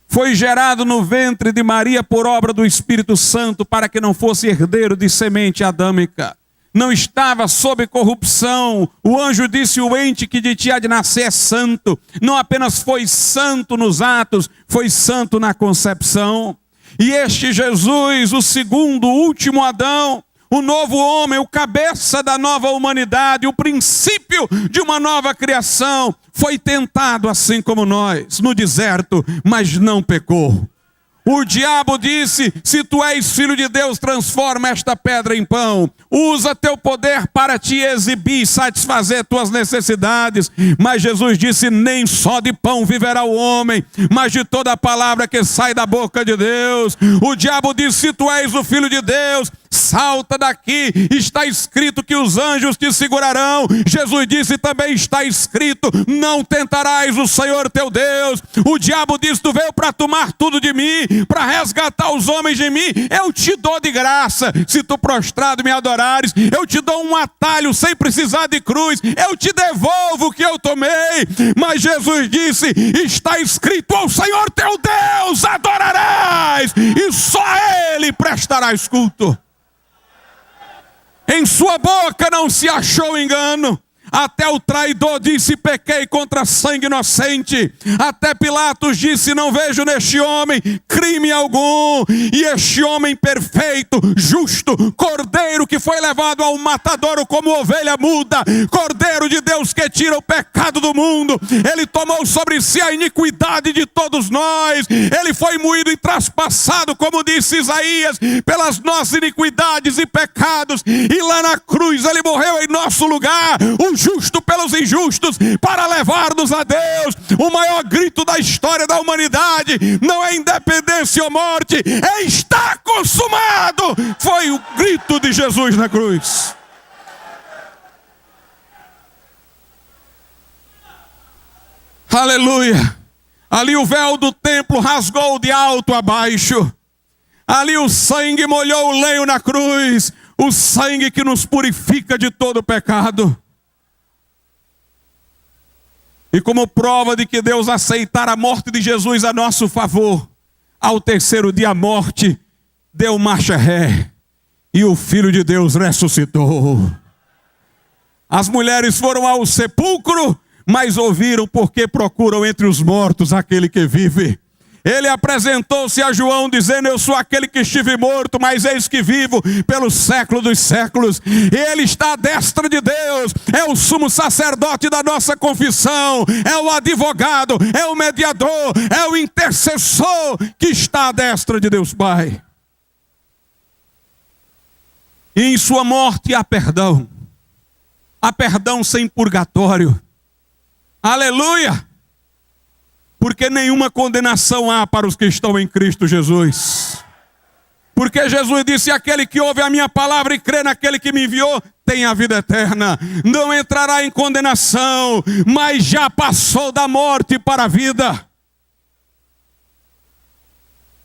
Foi gerado no ventre de Maria por obra do Espírito Santo para que não fosse herdeiro de semente adâmica. Não estava sob corrupção. O anjo disse: o ente que de ti há de nascer é santo. Não apenas foi santo nos atos, foi santo na concepção. E este Jesus, o segundo, o último Adão, o novo homem, o cabeça da nova humanidade, o princípio de uma nova criação, foi tentado assim como nós, no deserto, mas não pecou. O diabo disse: se tu és filho de Deus, transforma esta pedra em pão. Usa teu poder para te exibir e satisfazer tuas necessidades. Mas Jesus disse: nem só de pão viverá o homem, mas de toda a palavra que sai da boca de Deus. O diabo disse: se tu és o filho de Deus, salta daqui, está escrito que os anjos te segurarão. Jesus disse: também está escrito, não tentarás o Senhor teu Deus. O diabo disse: tu veio para tomar tudo de mim, para resgatar os homens de mim. Eu te dou de graça, se tu prostrado me adorares. Eu te dou um atalho sem precisar de cruz. Eu te devolvo o que eu tomei. Mas Jesus disse: está escrito, ao Senhor teu Deus adorarás, e só a Ele prestarás culto. Em sua boca não se achou engano. Até o traidor disse: pequei contra sangue inocente. Até Pilatos disse: não vejo neste homem crime algum. E este homem perfeito, justo, cordeiro que foi levado ao matadouro como ovelha muda, cordeiro de Deus que tira o pecado do mundo, ele tomou sobre si a iniquidade de todos nós. Ele foi moído e traspassado, como disse Isaías, pelas nossas iniquidades e pecados. E lá na cruz ele morreu em nosso lugar, o justo pelos injustos, para levar-nos a Deus. O maior grito da história da humanidade não é independência ou morte, é está consumado. Foi o grito de Jesus na cruz. Aleluia. Ali o véu do templo rasgou de alto a baixo. Ali o sangue molhou o lenho na cruz, o sangue que nos purifica de todo pecado. E como prova de que Deus aceitara a morte de Jesus a nosso favor, ao terceiro dia a morte deu marcha ré e o Filho de Deus ressuscitou. As mulheres foram ao sepulcro, mas ouviram, porque procuram entre os mortos aquele que vive. Ele apresentou-se a João dizendo: eu sou aquele que estive morto, mas eis que vivo pelo século dos séculos. Ele está à destra de Deus, é o sumo sacerdote da nossa confissão, é o advogado, é o mediador, é o intercessor que está à destra de Deus Pai. E em sua morte há perdão sem purgatório. Aleluia! Porque nenhuma condenação há para os que estão em Cristo Jesus. Porque Jesus disse: aquele que ouve a minha palavra e crê naquele que me enviou, tem a vida eterna. Não entrará em condenação, mas já passou da morte para a vida.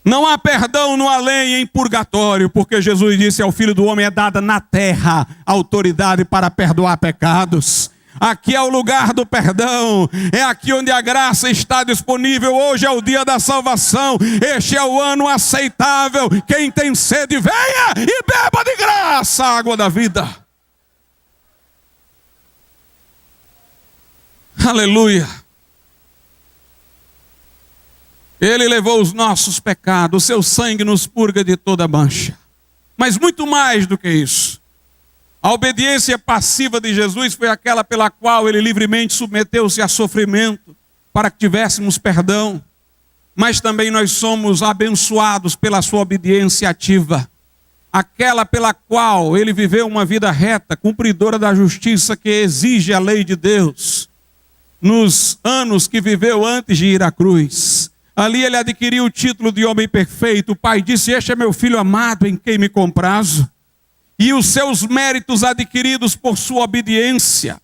Não há perdão no além em purgatório, porque Jesus disse: ao Filho do Homem é dada na terra autoridade para perdoar pecados. Aqui é o lugar do perdão, é aqui onde a graça está disponível. Hoje é o dia da salvação, este é o ano aceitável. Quem tem sede, venha e beba de graça a água da vida. Aleluia. Ele levou os nossos pecados, o seu sangue nos purga de toda mancha. Mas muito mais do que isso. A obediência passiva de Jesus foi aquela pela qual ele livremente submeteu-se a sofrimento para que tivéssemos perdão. Mas também nós somos abençoados pela sua obediência ativa. Aquela pela qual ele viveu uma vida reta, cumpridora da justiça que exige a lei de Deus. Nos anos que viveu antes de ir à cruz. Ali ele adquiriu o título de homem perfeito. O Pai disse: este é meu filho amado em quem me comprazo. E os seus méritos adquiridos por sua obediência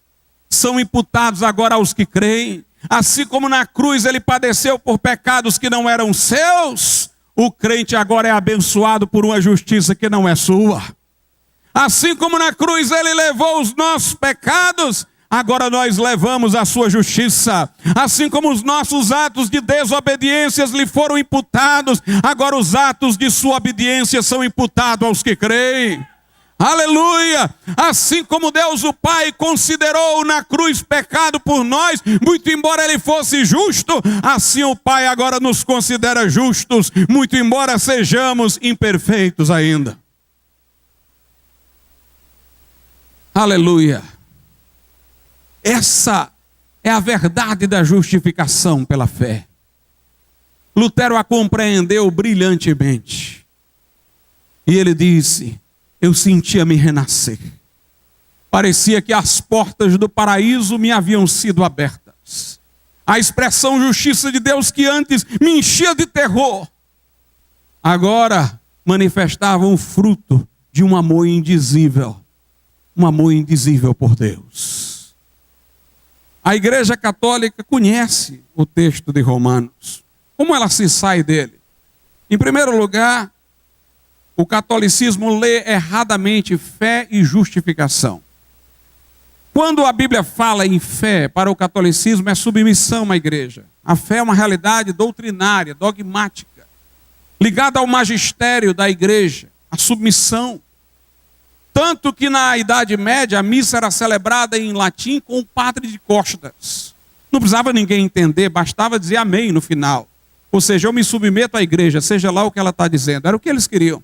são imputados agora aos que creem. Assim como na cruz ele padeceu por pecados que não eram seus, o crente agora é abençoado por uma justiça que não é sua. Assim como na cruz ele levou os nossos pecados, agora nós levamos a sua justiça. Assim como os nossos atos de desobediências lhe foram imputados, agora os atos de sua obediência são imputados aos que creem. Aleluia! Assim como Deus o Pai considerou na cruz pecado por nós, muito embora ele fosse justo, assim o Pai agora nos considera justos, muito embora sejamos imperfeitos ainda. Aleluia! Essa é a verdade da justificação pela fé. Lutero a compreendeu brilhantemente. E ele disse: eu sentia-me renascer. Parecia que as portas do paraíso me haviam sido abertas. A expressão justiça de Deus que antes me enchia de terror, agora manifestava um fruto de um amor indizível. Um amor indizível por Deus. A Igreja Católica conhece o texto de Romanos. Como ela se sai dele? Em primeiro lugar, o catolicismo lê erradamente fé e justificação. Quando a Bíblia fala em fé, para o catolicismo é submissão à igreja. A fé é uma realidade doutrinária, dogmática, ligada ao magistério da igreja, a submissão. Tanto que na Idade Média a missa era celebrada em latim com o padre de costas. Não precisava ninguém entender, bastava dizer amém no final. Ou seja, eu me submeto à igreja, seja lá o que ela está dizendo. Era o que eles queriam.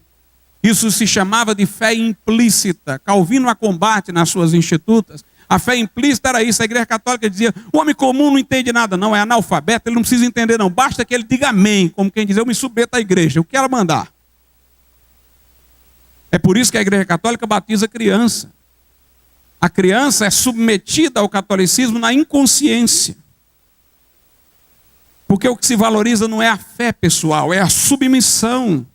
Isso se chamava de fé implícita. Calvino a combate nas suas institutas. A fé implícita era isso. A Igreja Católica dizia: o homem comum não entende nada, não, é analfabeto, ele não precisa entender, não. Basta que ele diga amém, como quem diz: eu me submeto à igreja, o que ela mandar. É por isso que a Igreja Católica batiza criança. A criança é submetida ao catolicismo na inconsciência. Porque o que se valoriza não é a fé pessoal, é a submissão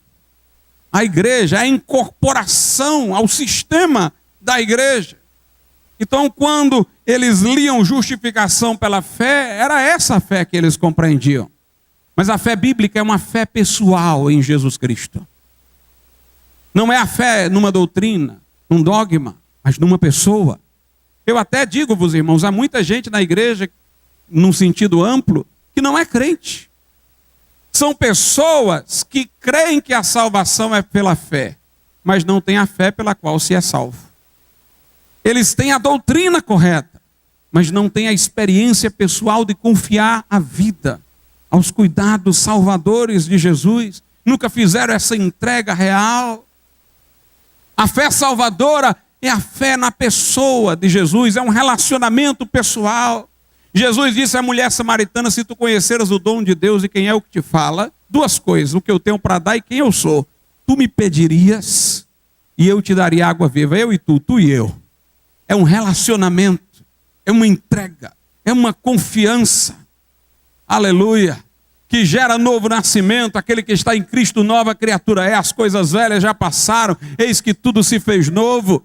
à igreja, a incorporação ao sistema da igreja. Então, quando eles liam justificação pela fé, era essa a fé que eles compreendiam. Mas a fé bíblica é uma fé pessoal em Jesus Cristo. Não é a fé numa doutrina, num dogma, mas numa pessoa. Eu até digo-vos, irmãos, há muita gente na igreja, num sentido amplo, que não é crente. São pessoas que creem que a salvação é pela fé, mas não têm a fé pela qual se é salvo. Eles têm a doutrina correta, mas não têm a experiência pessoal de confiar a vida aos cuidados salvadores de Jesus, nunca fizeram essa entrega real. A fé salvadora é a fé na pessoa de Jesus, é um relacionamento pessoal. Jesus disse à mulher samaritana: se tu conheceras o dom de Deus e quem é o que te fala, duas coisas, o que eu tenho para dar e quem eu sou, tu me pedirias e eu te daria água viva, eu e tu e eu. É um relacionamento, é uma entrega, é uma confiança, aleluia, que gera novo nascimento. Aquele que está em Cristo, nova criatura é, as coisas velhas já passaram, eis que tudo se fez novo,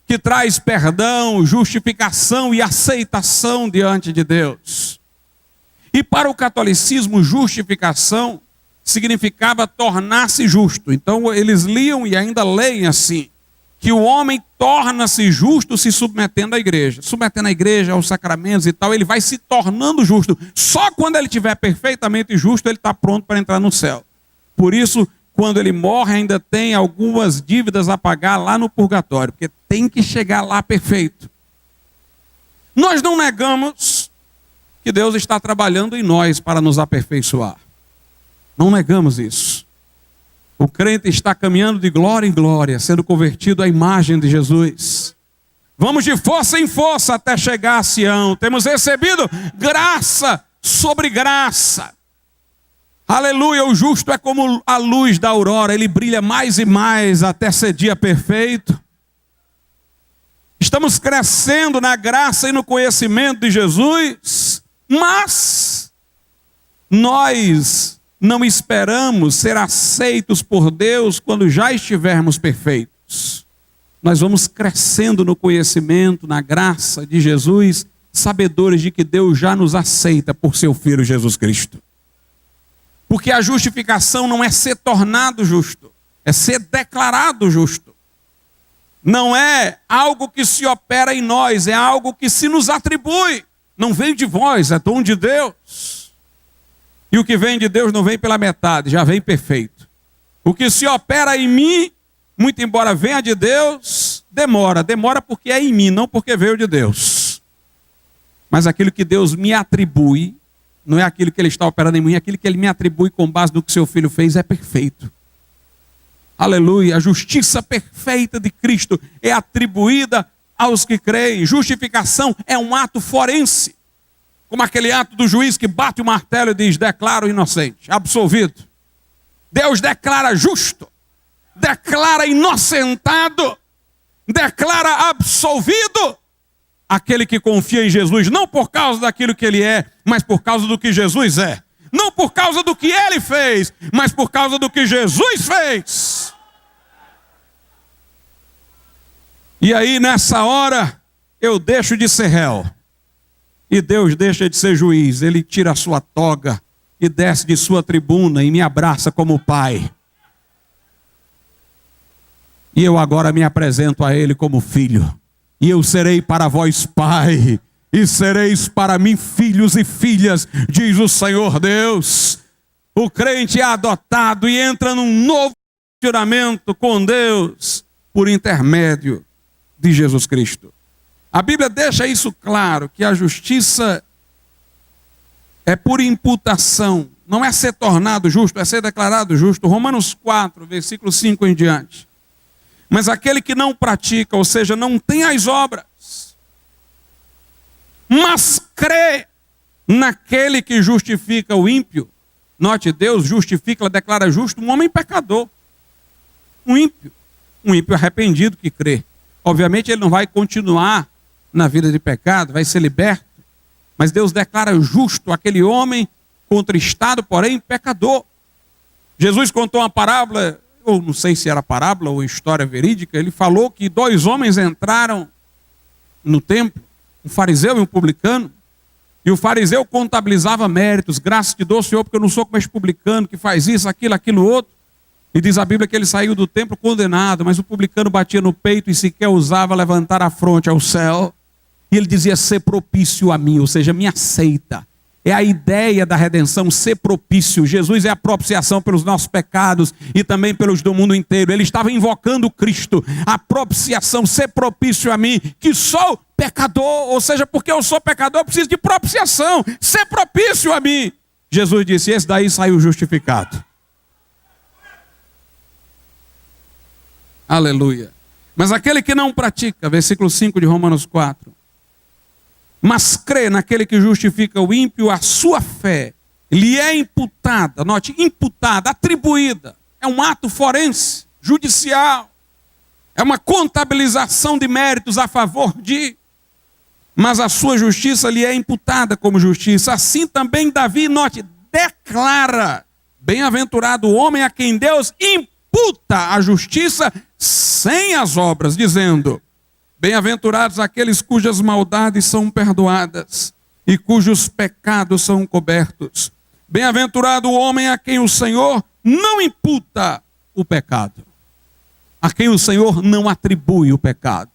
que traz perdão, justificação e aceitação diante de Deus. E para o catolicismo, justificação significava tornar-se justo. Então eles liam e ainda leem assim, que o homem torna-se justo se submetendo à igreja. Submetendo à igreja, aos sacramentos e tal, ele vai se tornando justo. Só quando ele estiver perfeitamente justo, ele está pronto para entrar no céu. Por isso, quando ele morre, ainda tem algumas dívidas a pagar lá no purgatório, porque tem que chegar lá perfeito. Nós não negamos que Deus está trabalhando em nós para nos aperfeiçoar. Não negamos isso. O crente está caminhando de glória em glória, sendo convertido à imagem de Jesus. Vamos de força em força até chegar a Sião. Temos recebido graça sobre graça. Aleluia, o justo é como a luz da aurora, ele brilha mais e mais até ser dia perfeito. Estamos crescendo na graça e no conhecimento de Jesus, mas nós não esperamos ser aceitos por Deus quando já estivermos perfeitos. Nós vamos crescendo no conhecimento, na graça de Jesus, sabedores de que Deus já nos aceita por seu Filho Jesus Cristo. Porque a justificação não é ser tornado justo, é ser declarado justo. Não é algo que se opera em nós, é algo que se nos atribui. Não vem de vós, é dom de Deus. E o que vem de Deus não vem pela metade, já vem perfeito. O que se opera em mim, muito embora venha de Deus, demora. Demora porque é em mim, não porque veio de Deus. Mas aquilo que Deus me atribui, não é aquilo que Ele está operando em mim, é aquilo que Ele me atribui com base no que seu Filho fez, é perfeito. Aleluia, a justiça perfeita de Cristo é atribuída aos que creem. Justificação é um ato forense. Como aquele ato do juiz que bate o martelo e diz: declaro inocente, absolvido. Deus declara justo, declara inocentado, declara absolvido aquele que confia em Jesus, não por causa daquilo que ele é, mas por causa do que Jesus é. Não por causa do que ele fez, mas por causa do que Jesus fez. E aí nessa hora eu deixo de ser réu. E Deus deixa de ser juiz, Ele tira a sua toga e desce de sua tribuna e me abraça como pai. E eu agora me apresento a Ele como filho. E eu serei para vós pai, e sereis para mim filhos e filhas, diz o Senhor Deus. O crente é adotado e entra num novo relacionamento com Deus por intermédio de Jesus Cristo. A Bíblia deixa isso claro, que a justiça é por imputação, não é ser tornado justo, é ser declarado justo. Romanos 4, versículo 5 em diante. Mas aquele que não pratica, ou seja, não tem as obras, mas crê naquele que justifica o ímpio. Note, Deus justifica, declara justo um homem pecador, um ímpio arrependido que crê. Obviamente ele não vai continuar na vida de pecado, vai ser liberto, mas Deus declara justo aquele homem contristado, porém pecador. Jesus contou uma parábola, ou não sei se era parábola ou história verídica, ele falou que 2 homens entraram no templo, um fariseu e um publicano, e o fariseu contabilizava méritos: graças te dou, Senhor, porque eu não sou como esse publicano que faz isso, aquilo outro. E diz a Bíblia que ele saiu do templo condenado, mas o publicano batia no peito e sequer ousava levantar a fronte ao céu. E ele dizia: ser propício a mim, ou seja, me aceita. É a ideia da redenção, ser propício. Jesus é a propiciação pelos nossos pecados e também pelos do mundo inteiro. Ele estava invocando Cristo, a propiciação, ser propício a mim, que sou pecador. Ou seja, porque eu sou pecador, eu preciso de propiciação, ser propício a mim. Jesus disse: esse daí saiu justificado. Aleluia. Mas aquele que não pratica, versículo 5 de Romanos 4, mas crê naquele que justifica o ímpio, a sua fé lhe é imputada, note, imputada, atribuída. É um ato forense, judicial. É uma contabilização de méritos a favor de, mas a sua justiça lhe é imputada como justiça. Assim também Davi, note, declara: bem-aventurado o homem a quem Deus imputa a justiça sem as obras, dizendo: bem-aventurados aqueles cujas maldades são perdoadas e cujos pecados são cobertos. Bem-aventurado o homem a quem o Senhor não imputa o pecado, a quem o Senhor não atribui o pecado,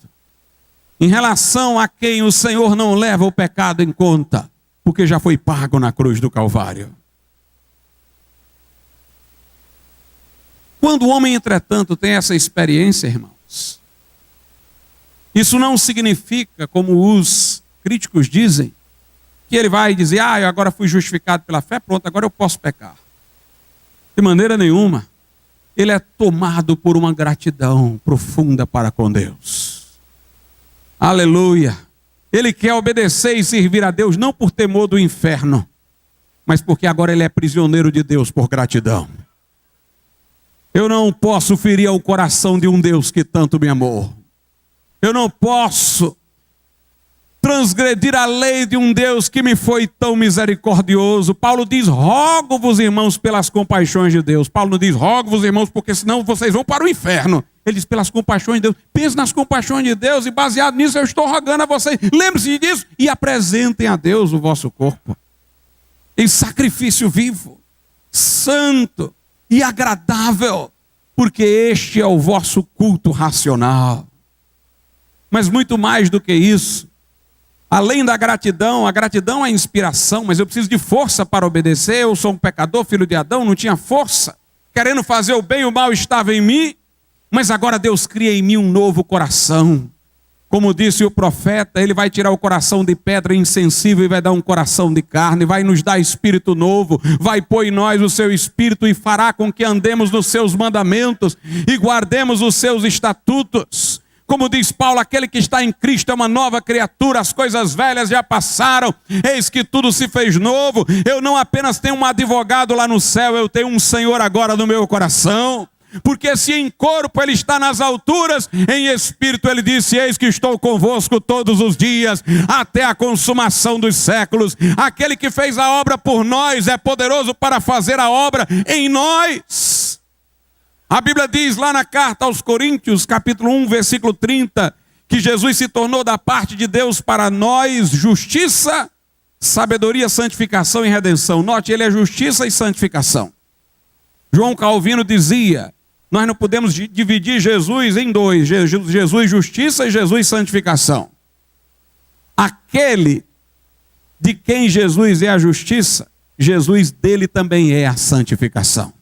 em relação a quem o Senhor não leva o pecado em conta, porque já foi pago na cruz do Calvário. Quando o homem, entretanto, tem essa experiência, irmãos, isso não significa, como os críticos dizem, que ele vai dizer: eu agora fui justificado pela fé, pronto, agora eu posso pecar. De maneira nenhuma. Ele é tomado por uma gratidão profunda para com Deus. Aleluia. Ele quer obedecer e servir a Deus, não por temor do inferno, mas porque agora ele é prisioneiro de Deus por gratidão. Eu não posso ferir ao coração de um Deus que tanto me amou. Eu não posso transgredir a lei de um Deus que me foi tão misericordioso. Paulo diz: rogo-vos, irmãos, pelas compaixões de Deus. Paulo não diz: rogo-vos, irmãos, porque senão vocês vão para o inferno. Ele diz: pelas compaixões de Deus. Pense nas compaixões de Deus, e baseado nisso eu estou rogando a vocês. Lembre-se disso e apresentem a Deus o vosso corpo em sacrifício vivo, santo e agradável, porque este é o vosso culto racional. Mas muito mais do que isso, além da gratidão, a gratidão é inspiração, mas eu preciso de força para obedecer. Eu sou um pecador, filho de Adão, não tinha força. Querendo fazer o bem, o mal estava em mim. Mas agora Deus cria em mim um novo coração. Como disse o profeta, Ele vai tirar o coração de pedra insensível e vai dar um coração de carne. Vai nos dar espírito novo. Vai pôr em nós o seu espírito e fará com que andemos nos seus mandamentos e guardemos os seus estatutos. Como diz Paulo, aquele que está em Cristo é uma nova criatura, as coisas velhas já passaram, eis que tudo se fez novo. Eu não apenas tenho um advogado lá no céu, eu tenho um Senhor agora no meu coração. Porque se em corpo ele está nas alturas, em espírito ele disse: eis que estou convosco todos os dias, até a consumação dos séculos. Aquele que fez a obra por nós é poderoso para fazer a obra em nós. A Bíblia diz lá na carta aos Coríntios, capítulo 1, versículo 30, que Jesus se tornou da parte de Deus para nós justiça, sabedoria, santificação e redenção. Note, ele é justiça e santificação. João Calvino dizia: nós não podemos dividir Jesus em dois, Jesus justiça e Jesus santificação. Aquele de quem Jesus é a justiça, Jesus dele também é a santificação.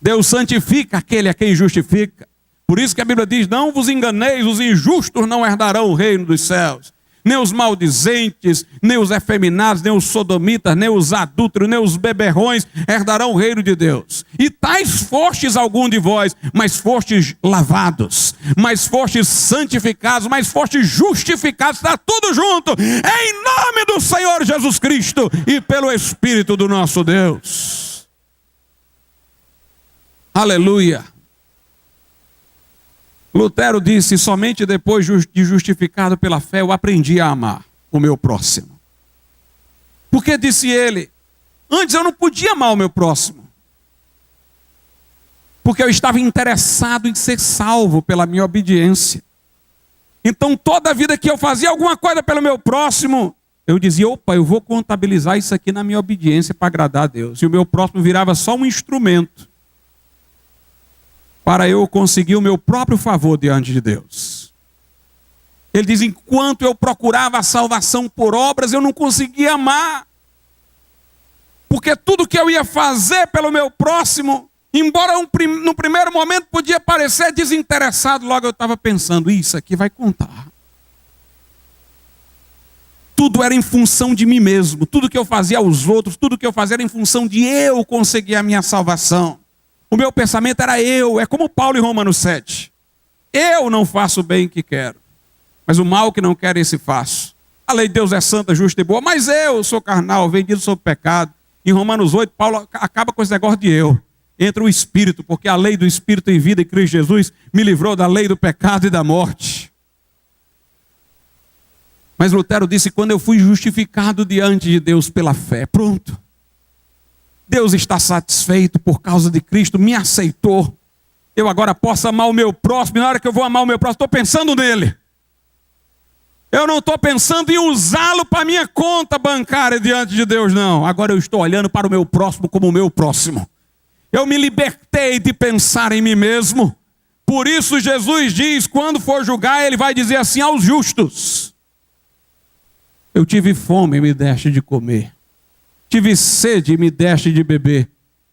Deus santifica aquele a quem justifica. Por isso que a Bíblia diz: não vos enganeis, os injustos não herdarão o reino dos céus. Nem os maldizentes, nem os efeminados, nem os sodomitas, nem os adúlteros, nem os beberrões herdarão o reino de Deus. E tais fostes algum de vós, mas fostes lavados, mas fostes santificados, mas fostes justificados. Está tudo junto, em nome do Senhor Jesus Cristo e pelo Espírito do nosso Deus. Aleluia. Lutero disse: somente depois de justificado pela fé eu aprendi a amar o meu próximo. Porque, disse ele, antes eu não podia amar o meu próximo, porque eu estava interessado em ser salvo pela minha obediência. Então toda a vida que eu fazia alguma coisa pelo meu próximo, eu dizia: opa, eu vou contabilizar isso aqui na minha obediência para agradar a Deus. E o meu próximo virava só um instrumento para eu conseguir o meu próprio favor diante de Deus. Ele diz: enquanto eu procurava a salvação por obras, eu não conseguia amar. Porque tudo que eu ia fazer pelo meu próximo, embora no primeiro momento podia parecer desinteressado, logo eu estava pensando: isso aqui vai contar. tudo era em função de mim mesmo. Tudo que eu fazia aos outros, tudo que eu fazia era em função de eu conseguir a minha salvação. O meu pensamento era eu. É como Paulo em Romanos 7. Eu não faço o bem que quero, mas o mal que não quero, esse faço. A lei de Deus é santa, justa e boa, mas eu sou carnal, vendido sob pecado. Em Romanos 8, Paulo acaba com esse negócio de eu. Entra o Espírito, porque a lei do Espírito em vida em Cristo Jesus me livrou da lei do pecado e da morte. Mas Lutero disse, quando eu fui justificado diante de Deus pela fé, pronto. Deus está satisfeito por causa de Cristo, me aceitou. Eu agora posso amar o meu próximo, e na hora que eu vou amar o meu próximo, estou pensando nele. Eu não estou pensando em usá-lo para minha conta bancária diante de Deus, não. Agora eu estou olhando para o meu próximo como o meu próximo. Eu me libertei de pensar em mim mesmo. Por isso Jesus diz, quando for julgar, ele vai dizer assim aos justos: eu tive fome e me deste de comer. Tive sede e me deste de beber.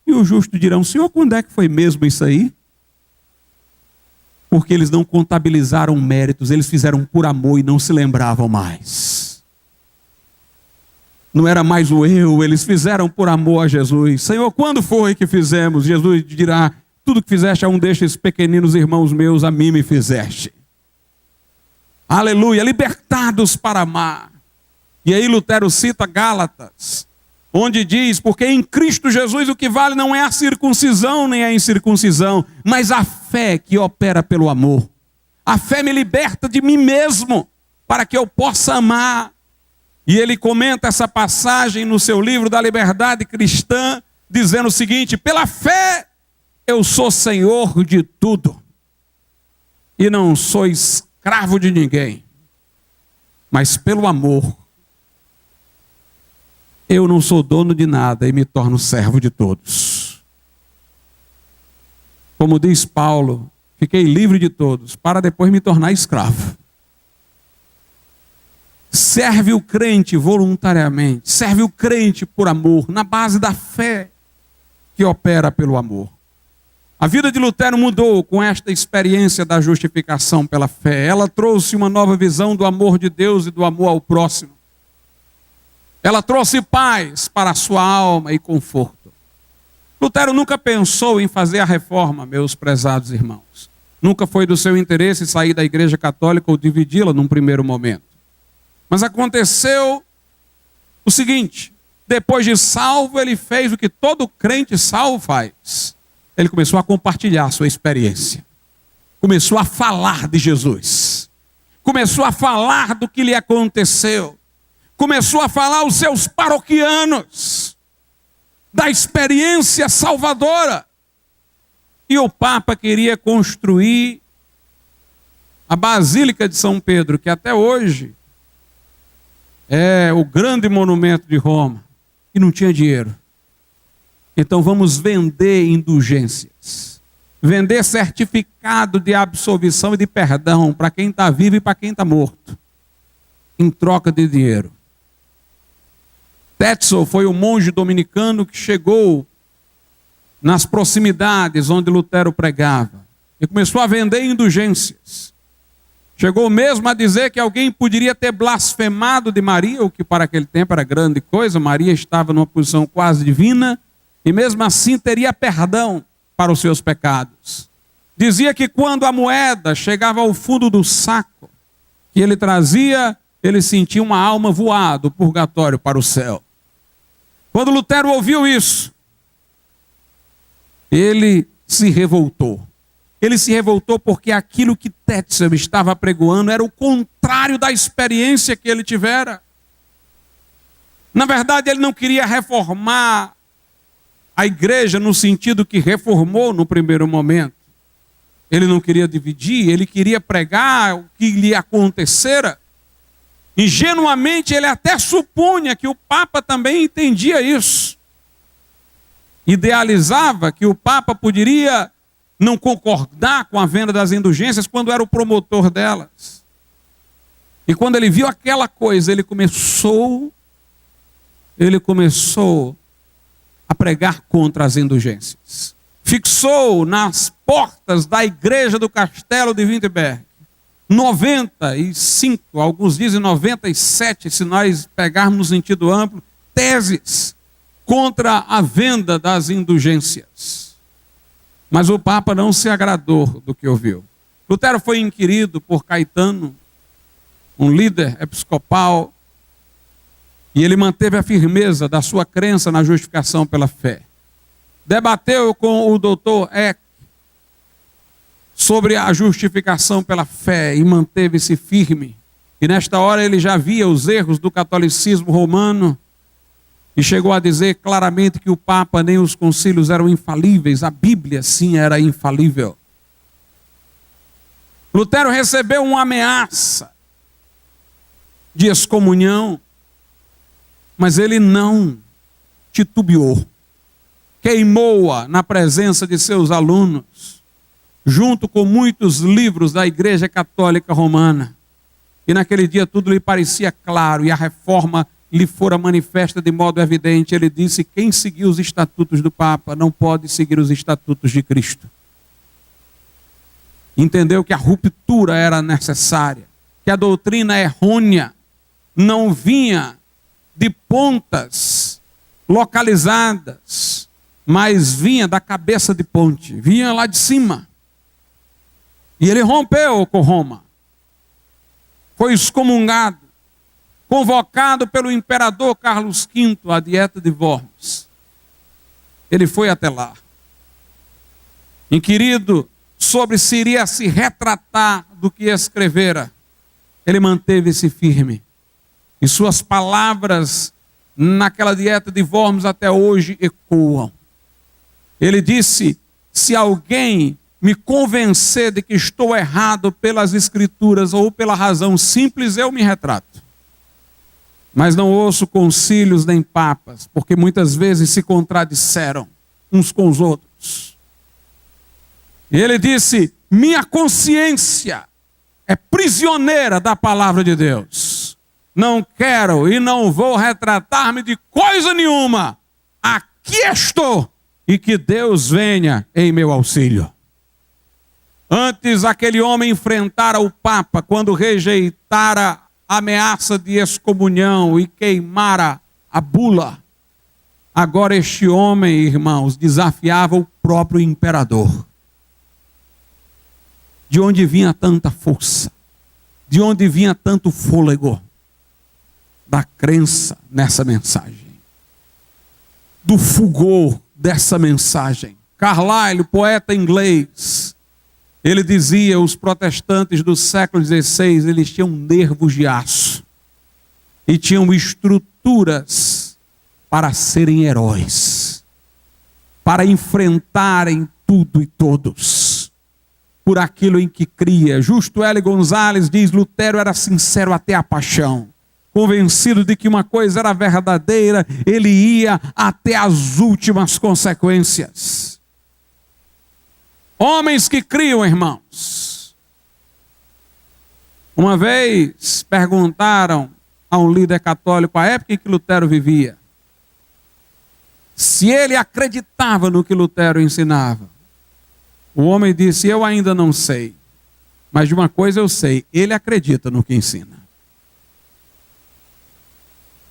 E os justos dirão, Senhor, quando é que foi mesmo isso aí? Porque eles não contabilizaram méritos, eles fizeram por amor e não se lembravam mais. Não era mais o eu, eles fizeram por amor a Jesus. Senhor, quando foi que fizemos? Jesus dirá, tudo que fizeste a um destes pequeninos irmãos meus, a mim me fizeste. Aleluia, libertados para amar. E aí Lutero cita Gálatas, onde diz, porque em Cristo Jesus o que vale não é a circuncisão nem a incircuncisão, mas a fé que opera pelo amor. A fé me liberta de mim mesmo, para que eu possa amar. E ele comenta essa passagem no seu livro da Liberdade Cristã, dizendo o seguinte, pela fé eu sou senhor de tudo, e não sou escravo de ninguém, mas pelo amor, eu não sou dono de nada e me torno servo de todos. Como diz Paulo, fiquei livre de todos para depois me tornar escravo. Serve o crente voluntariamente, serve o crente por amor, na base da fé que opera pelo amor. A vida de Lutero mudou com esta experiência da justificação pela fé. Ela trouxe uma nova visão do amor de Deus e do amor ao próximo. Ela trouxe paz para a sua alma e conforto. Lutero nunca pensou em fazer a reforma, meus prezados irmãos. Nunca foi do seu interesse sair da Igreja Católica ou dividi-la num primeiro momento. Mas aconteceu o seguinte, depois de salvo, ele fez o que todo crente salvo faz. Ele começou a compartilhar a sua experiência. Começou a falar de Jesus. Começou a falar do que lhe aconteceu. Começou a falar aos seus paroquianos da experiência salvadora. E o Papa queria construir a Basílica de São Pedro, que até hoje é o grande monumento de Roma, e não tinha dinheiro. Então vamos vender indulgências, vender certificado de absolvição e de perdão para quem está vivo e para quem está morto, em troca de dinheiro. Tetzel foi um monge dominicano que chegou nas proximidades onde Lutero pregava e começou a vender indulgências. Chegou mesmo a dizer que alguém poderia ter blasfemado de Maria, o que para aquele tempo era grande coisa. Maria estava numa posição quase divina e mesmo assim teria perdão para os seus pecados. Dizia que quando a moeda chegava ao fundo do saco que ele trazia, ele sentia uma alma voar do purgatório para o céu. Quando Lutero ouviu isso, ele se revoltou. Ele se revoltou porque aquilo que Tetzel estava apregoando era o contrário da experiência que ele tivera. Na verdade, ele não queria reformar a igreja no sentido que reformou no primeiro momento. Ele não queria dividir, ele queria pregar o que lhe acontecera. Ingenuamente, ele até supunha que o Papa também entendia isso. Idealizava que o Papa poderia não concordar com a venda das indulgências quando era o promotor delas. E quando ele viu aquela coisa, ele começou a pregar contra as indulgências. Fixou nas portas da igreja do castelo de Wittenberg 95, alguns dizem 97, se nós pegarmos no sentido amplo, teses contra a venda das indulgências. Mas o Papa não se agradou do que ouviu. Lutero foi inquirido por Caetano, um líder episcopal, e ele manteve a firmeza da sua crença na justificação pela fé. Debateu com o doutor Eck sobre a justificação pela fé e manteve-se firme. E nesta hora ele já via os erros do catolicismo romano e chegou a dizer claramente que o Papa nem os concílios eram infalíveis, a Bíblia sim era infalível. Lutero recebeu uma ameaça de excomunhão, mas ele não titubeou. Queimou-a na presença de seus alunos, junto com muitos livros da Igreja Católica Romana. E naquele dia tudo lhe parecia claro e a reforma lhe fora manifesta de modo evidente. Ele disse: quem seguiu os estatutos do Papa não pode seguir os estatutos de Cristo. Entendeu que a ruptura era necessária, que a doutrina errônea não vinha de pontas localizadas, mas vinha da cabeça de ponte, vinha lá de cima. E ele rompeu com Roma. Foi excomungado, convocado pelo imperador Carlos V à Dieta de Worms. Ele foi até lá. Inquirido sobre se iria se retratar do que escrevera, ele manteve-se firme. E suas palavras naquela Dieta de Worms até hoje ecoam. Ele disse: se alguém me convencer de que estou errado pelas escrituras ou pela razão simples, eu me retrato. Mas não ouço concílios nem papas, porque muitas vezes se contradisseram uns com os outros. E ele disse: minha consciência é prisioneira da palavra de Deus. Não quero e não vou retratar-me de coisa nenhuma. Aqui estou, e que Deus venha em meu auxílio. Antes aquele homem enfrentara o Papa quando rejeitara a ameaça de excomunhão e queimara a bula. Agora este homem, irmãos, desafiava o próprio imperador. De onde vinha tanta força? De onde vinha tanto fôlego? Da crença nessa mensagem. Do fulgor dessa mensagem. Carlyle, poeta inglês, ele dizia: os protestantes do século XVI, eles tinham nervos de aço e tinham estruturas para serem heróis, para enfrentarem tudo e todos, por aquilo em que cria. Justo L. Gonzalez diz: Lutero era sincero até a paixão. Convencido de que uma coisa era verdadeira, ele ia até as últimas consequências. Homens que criam, irmãos. Uma vez perguntaram a um líder católico, à época em que Lutero vivia, se ele acreditava no que Lutero ensinava. O homem disse: eu ainda não sei, mas de uma coisa eu sei, ele acredita no que ensina.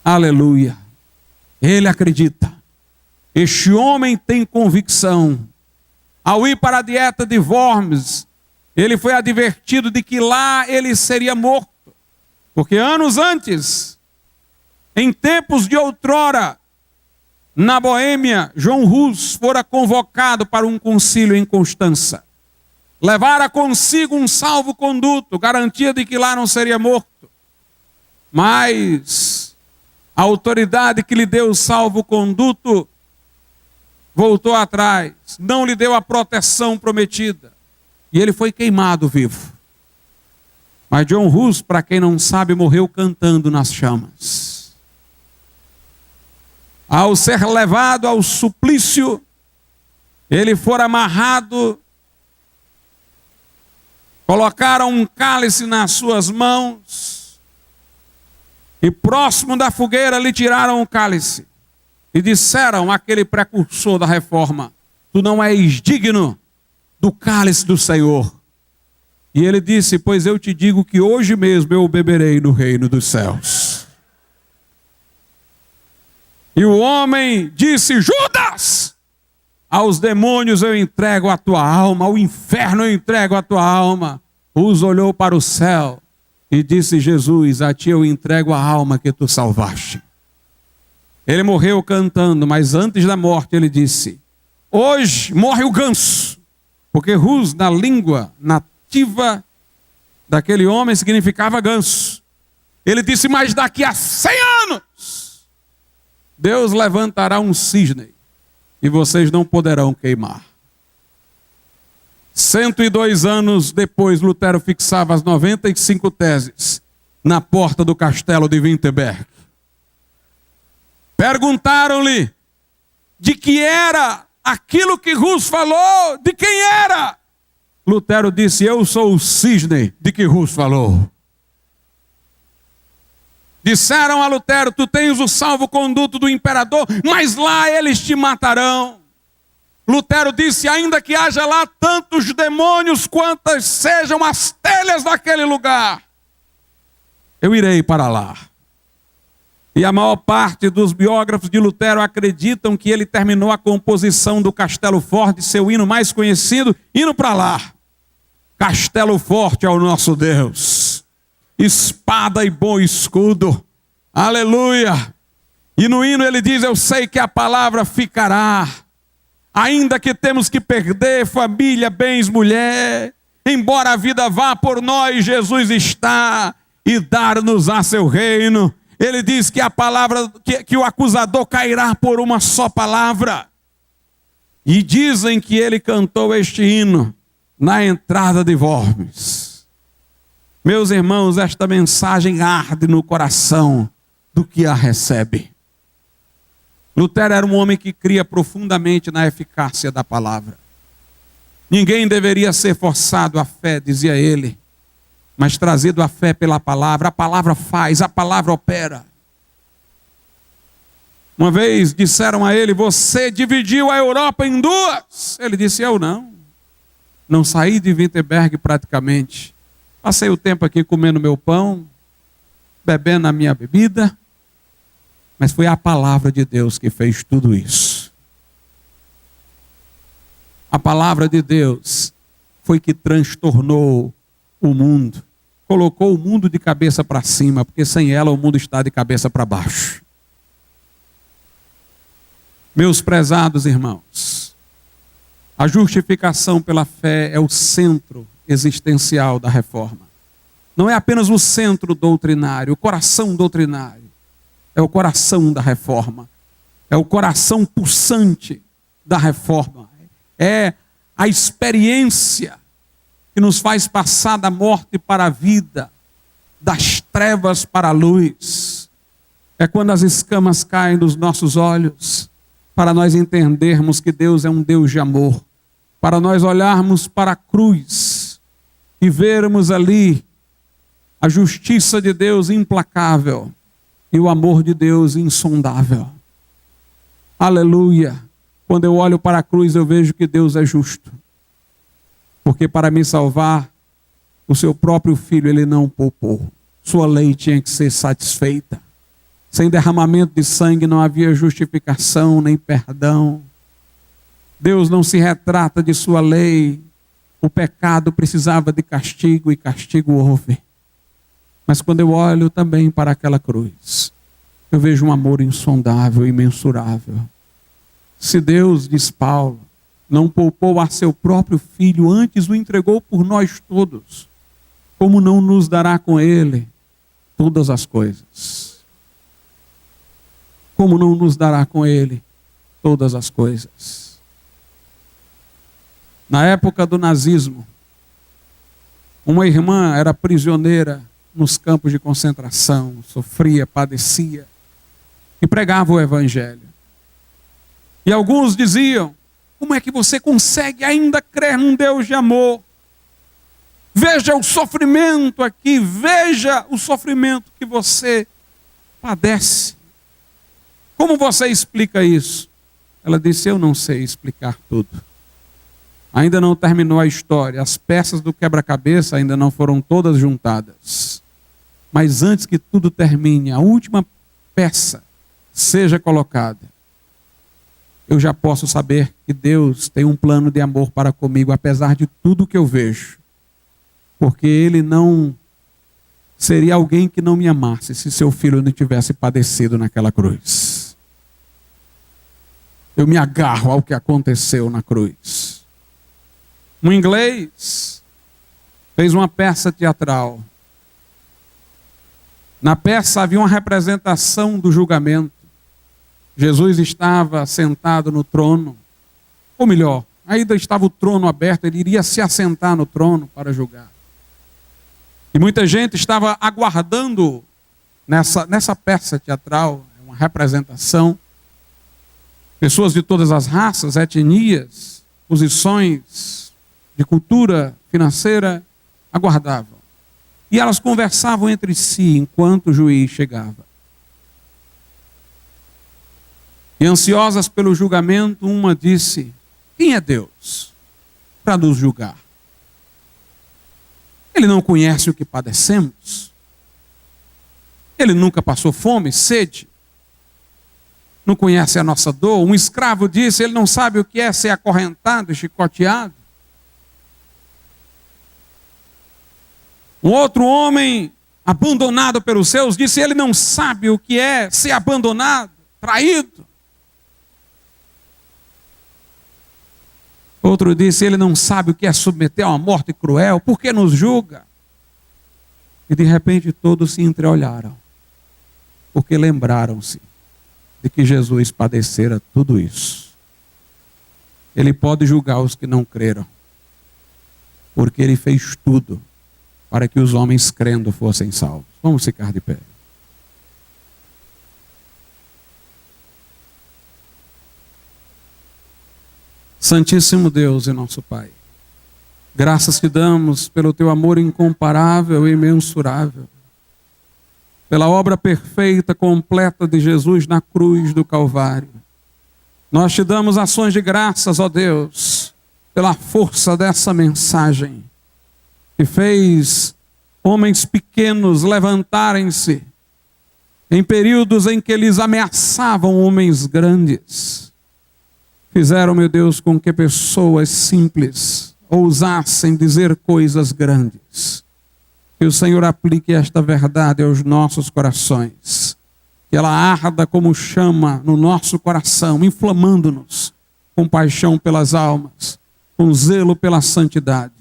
Aleluia. Ele acredita. Este homem tem convicção. Ao ir para a Dieta de Worms, ele foi advertido de que lá ele seria morto. Porque anos antes, em tempos de outrora, na Boêmia, João Hus fora convocado para um concílio em Constança. Levara consigo um salvo-conduto, garantia de que lá não seria morto. Mas a autoridade que lhe deu o salvo-conduto voltou atrás, não lhe deu a proteção prometida. E ele foi queimado vivo. Mas John Hus, para quem não sabe, morreu cantando nas chamas. Ao ser levado ao suplício, ele foi amarrado, colocaram um cálice nas suas mãos, e próximo da fogueira lhe tiraram o cálice. E disseram àquele precursor da reforma: tu não és digno do cálice do Senhor. E ele disse: pois eu te digo que hoje mesmo eu beberei no reino dos céus. E o homem disse: Judas, aos demônios eu entrego a tua alma, ao inferno eu entrego a tua alma. Os olhou para o céu e disse: Jesus, a ti eu entrego a alma que tu salvaste. Ele morreu cantando, mas antes da morte ele disse: hoje morre o ganso, porque Rus na língua nativa daquele homem significava ganso. Ele disse: mas daqui a 100 anos Deus levantará um cisne e vocês não poderão queimar. 102 anos depois, Lutero fixava as 95 teses na porta do castelo de Wittenberg. Perguntaram-lhe de que era aquilo que Rus falou, de quem era. Lutero disse: eu sou o cisne de que Rus falou. Disseram a Lutero: tu tens o salvo-conduto do imperador, mas lá eles te matarão. Lutero disse: ainda que haja lá tantos demônios quantas sejam as telhas daquele lugar, eu irei para lá. E a maior parte dos biógrafos de Lutero acreditam que ele terminou a composição do Castelo Forte, seu hino mais conhecido, indo para lá. Castelo forte é o nosso Deus, espada e bom escudo, aleluia. E no hino ele diz: eu sei que a palavra ficará, ainda que temos que perder família, bens, mulher, embora a vida vá por nós, Jesus está, e dar-nos a seu reino. Ele diz que a palavra, que o acusador cairá por uma só palavra. E dizem que ele cantou este hino na entrada de Worms. Meus irmãos, esta mensagem arde no coração do que a recebe. Lutero era um homem que cria profundamente na eficácia da palavra. Ninguém deveria ser forçado à fé, dizia ele, mas trazido à fé pela palavra. A palavra faz, a palavra opera. Uma vez disseram a ele: você dividiu a Europa em duas. Ele disse: eu não saí de Wittenberg praticamente. Passei o tempo aqui comendo meu pão, bebendo a minha bebida, mas foi a palavra de Deus que fez tudo isso. A palavra de Deus foi que transtornou o mundo, colocou o mundo de cabeça para cima, porque sem ela o mundo está de cabeça para baixo. Meus prezados irmãos, a justificação pela fé é o centro existencial da reforma. Não é apenas o centro doutrinário, o coração doutrinário. É o coração da reforma. É o coração pulsante da reforma. É a experiência que nos faz passar da morte para a vida, das trevas para a luz. É quando as escamas caem dos nossos olhos, para nós entendermos que Deus é um Deus de amor, para nós olharmos para a cruz e vermos ali a justiça de Deus implacável e o amor de Deus insondável. Aleluia! Quando eu olho para a cruz, eu vejo que Deus é justo. Porque para me salvar, o seu próprio filho ele não poupou. Sua lei tinha que ser satisfeita. Sem derramamento de sangue não havia justificação nem perdão. Deus não se retrata de sua lei. O pecado precisava de castigo e castigo houve. Mas quando eu olho também para aquela cruz, eu vejo um amor insondável, imensurável. Se Deus, diz Paulo, não poupou a seu próprio filho, antes o entregou por nós todos, como não nos dará com ele todas as coisas? Como não nos dará com ele todas as coisas? Na época do nazismo, uma irmã era prisioneira nos campos de concentração, sofria, padecia, e pregava o evangelho. E alguns diziam: como é que você consegue ainda crer num Deus de amor? Veja o sofrimento aqui, veja o sofrimento que você padece. Como você explica isso? Ela disse: eu não sei explicar tudo. Ainda não terminou a história. As peças do quebra-cabeça ainda não foram todas juntadas. Mas antes que tudo termine, a última peça seja colocada, eu já posso saber que Deus tem um plano de amor para comigo, apesar de tudo que eu vejo. Porque Ele não seria alguém que não me amasse se seu filho não tivesse padecido naquela cruz. Eu me agarro ao que aconteceu na cruz. Um inglês fez uma peça teatral. Na peça havia uma representação do julgamento. Jesus estava sentado no trono, ou melhor, ainda estava o trono aberto, ele iria se assentar no trono para julgar. E muita gente estava aguardando nessa peça teatral, uma representação, pessoas de todas as raças, etnias, posições de cultura financeira, aguardavam. E elas conversavam entre si enquanto o juiz chegava. E ansiosas pelo julgamento, uma disse: quem é Deus para nos julgar? Ele não conhece o que padecemos? Ele nunca passou fome, sede? Não conhece a nossa dor? Um escravo disse: ele não sabe o que é ser acorrentado e chicoteado? Um outro homem, abandonado pelos seus, disse: ele não sabe o que é ser abandonado, traído. Outro disse: ele não sabe o que é submeter a uma morte cruel, por que nos julga? E de repente todos se entreolharam, porque lembraram-se de que Jesus padecera tudo isso. Ele pode julgar os que não creram, porque ele fez tudo para que os homens crendo fossem salvos. Vamos ficar de pé. Santíssimo Deus e nosso Pai, graças te damos pelo teu amor incomparável e imensurável, pela obra perfeita, completa de Jesus na cruz do Calvário. Nós te damos ações de graças, ó Deus, pela força dessa mensagem, que fez homens pequenos levantarem-se em períodos em que eles ameaçavam homens grandes. Fizeram, meu Deus, com que pessoas simples ousassem dizer coisas grandes. Que o Senhor aplique esta verdade aos nossos corações. Que ela arda como chama no nosso coração, inflamando-nos com paixão pelas almas, com zelo pela santidade,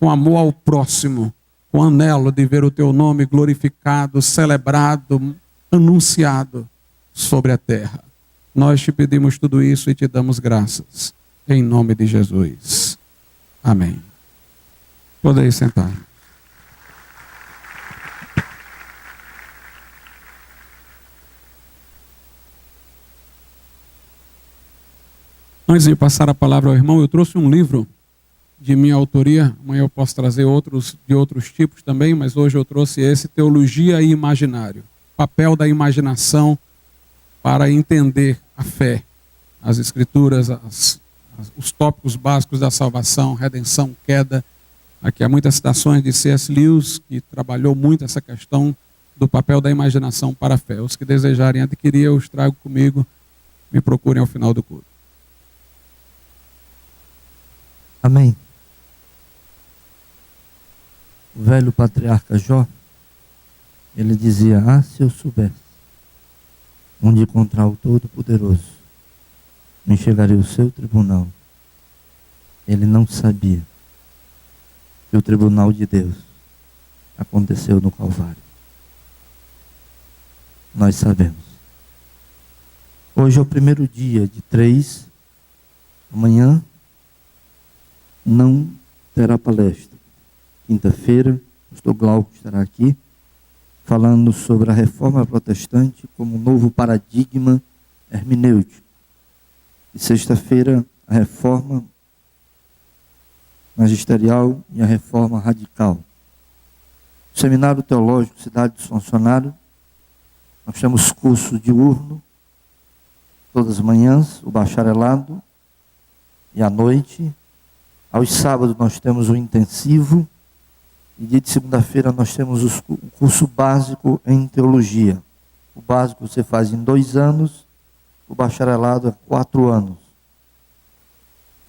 com amor ao próximo, com anelo de ver o teu nome glorificado, celebrado, anunciado sobre a terra. Nós te pedimos tudo isso e te damos graças. Em nome de Jesus. Amém. Podeis sentar. Antes de passar a palavra ao irmão, eu trouxe um livro de minha autoria. Amanhã eu posso trazer outros de outros tipos também, mas hoje eu trouxe esse, Teologia e Imaginário. Papel da imaginação para entender a fé, as escrituras, os tópicos básicos da salvação, redenção, queda. Aqui há muitas citações de C.S. Lewis, que trabalhou muito essa questão do papel da imaginação para a fé. Os que desejarem adquirir, eu os trago comigo, me procurem ao final do culto. Amém. O velho patriarca Jó, ele dizia: se eu soubesse onde encontrar o Todo-Poderoso, me chegaria o seu tribunal. Ele não sabia que o tribunal de Deus aconteceu no Calvário. Nós sabemos. Hoje é o primeiro dia de 3. Amanhã não terá palestra. Quinta-feira, o pastor Glauco estará aqui falando sobre a reforma protestante como um novo paradigma hermenêutico. E sexta-feira, a reforma magisterial e a reforma radical. O Seminário Teológico Cidade dos Funcionários, nós temos curso diurno, todas as manhãs, o bacharelado, e à noite, Aos sábados nós temos o intensivo. E dia de segunda-feira nós temos o curso básico em teologia. O básico você faz em 2 anos, o bacharelado é 4 anos.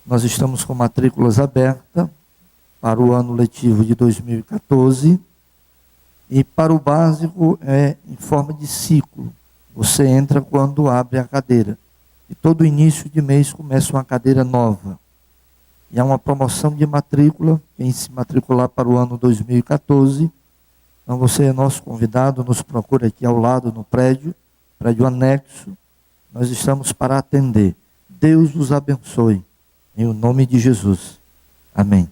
Nós estamos com matrículas abertas para o ano letivo de 2014. E para o básico é em forma de ciclo. Você entra quando abre a cadeira. E todo início de mês começa uma cadeira nova. E há uma promoção de matrícula. Quem se matricular para o ano 2014, então você é nosso convidado, nos procura aqui ao lado no prédio anexo. Nós estamos para atender. Deus os abençoe. Em o nome de Jesus. Amém.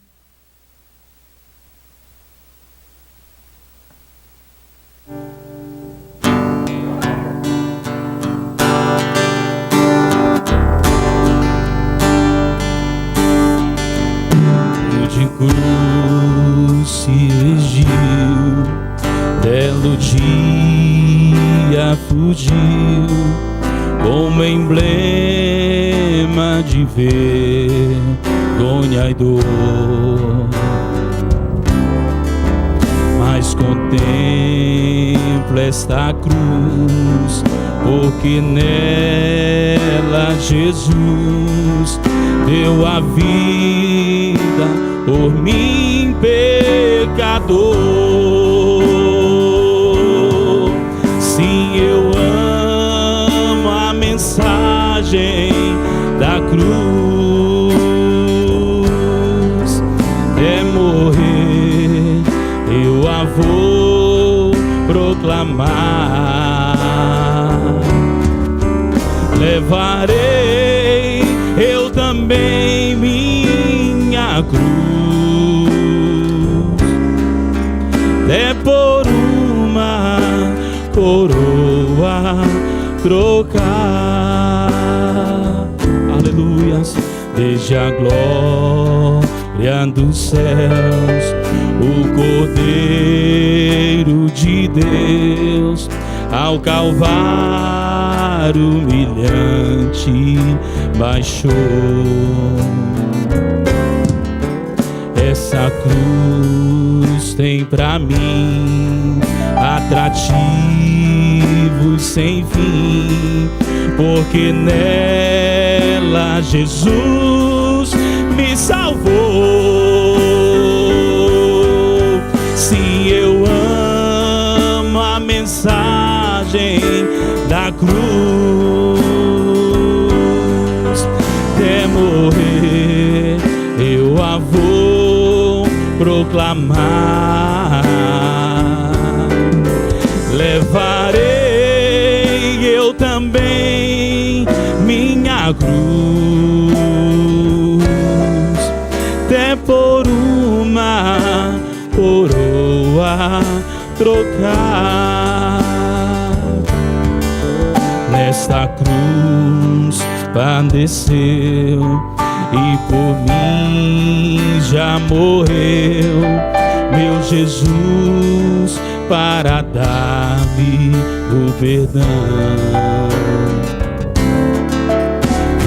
De cruz se erigiu, belo dia fugiu, como emblema de vergonha e dor. Mas contempla esta cruz, porque nela Jesus deu a vida por mim, pecador. Sim, eu amo a mensagem da cruz. É morrer, eu a vou proclamar. Levarei eu também minha cruz, é por uma coroa trocar. Aleluias, desde a glória dos céus, o Cordeiro de Deus ao Calvário humilhante baixou. Essa cruz tem pra mim atrativos sem fim, porque nela Jesus me salvou. Sim, eu amo a mensagem da cruz. Até morrer eu a vou proclamar. Levarei eu também minha cruz, até por uma coroa trocar. Nesta cruz padeceu e por mim já morreu meu Jesus para dar-me o perdão.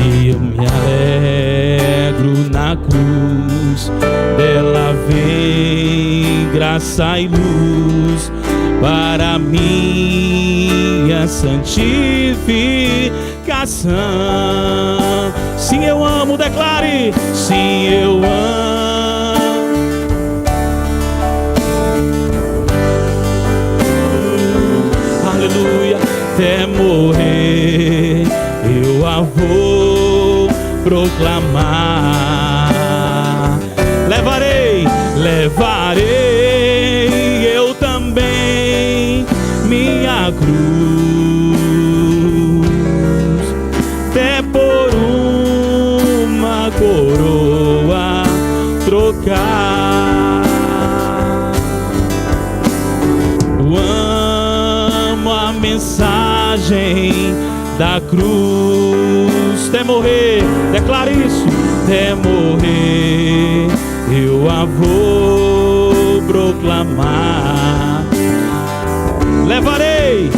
E eu me alegro na cruz, dela vem graça e luz para minha santificação. Sim, eu amo, declare. Sim, eu amo. Aleluia. Até morrer eu a vou proclamar. Levarei eu também minha cruz, até por uma coroa trocar. Eu amo a mensagem da cruz, até morrer, declare isso, até morrer eu a vou proclamar. Levarei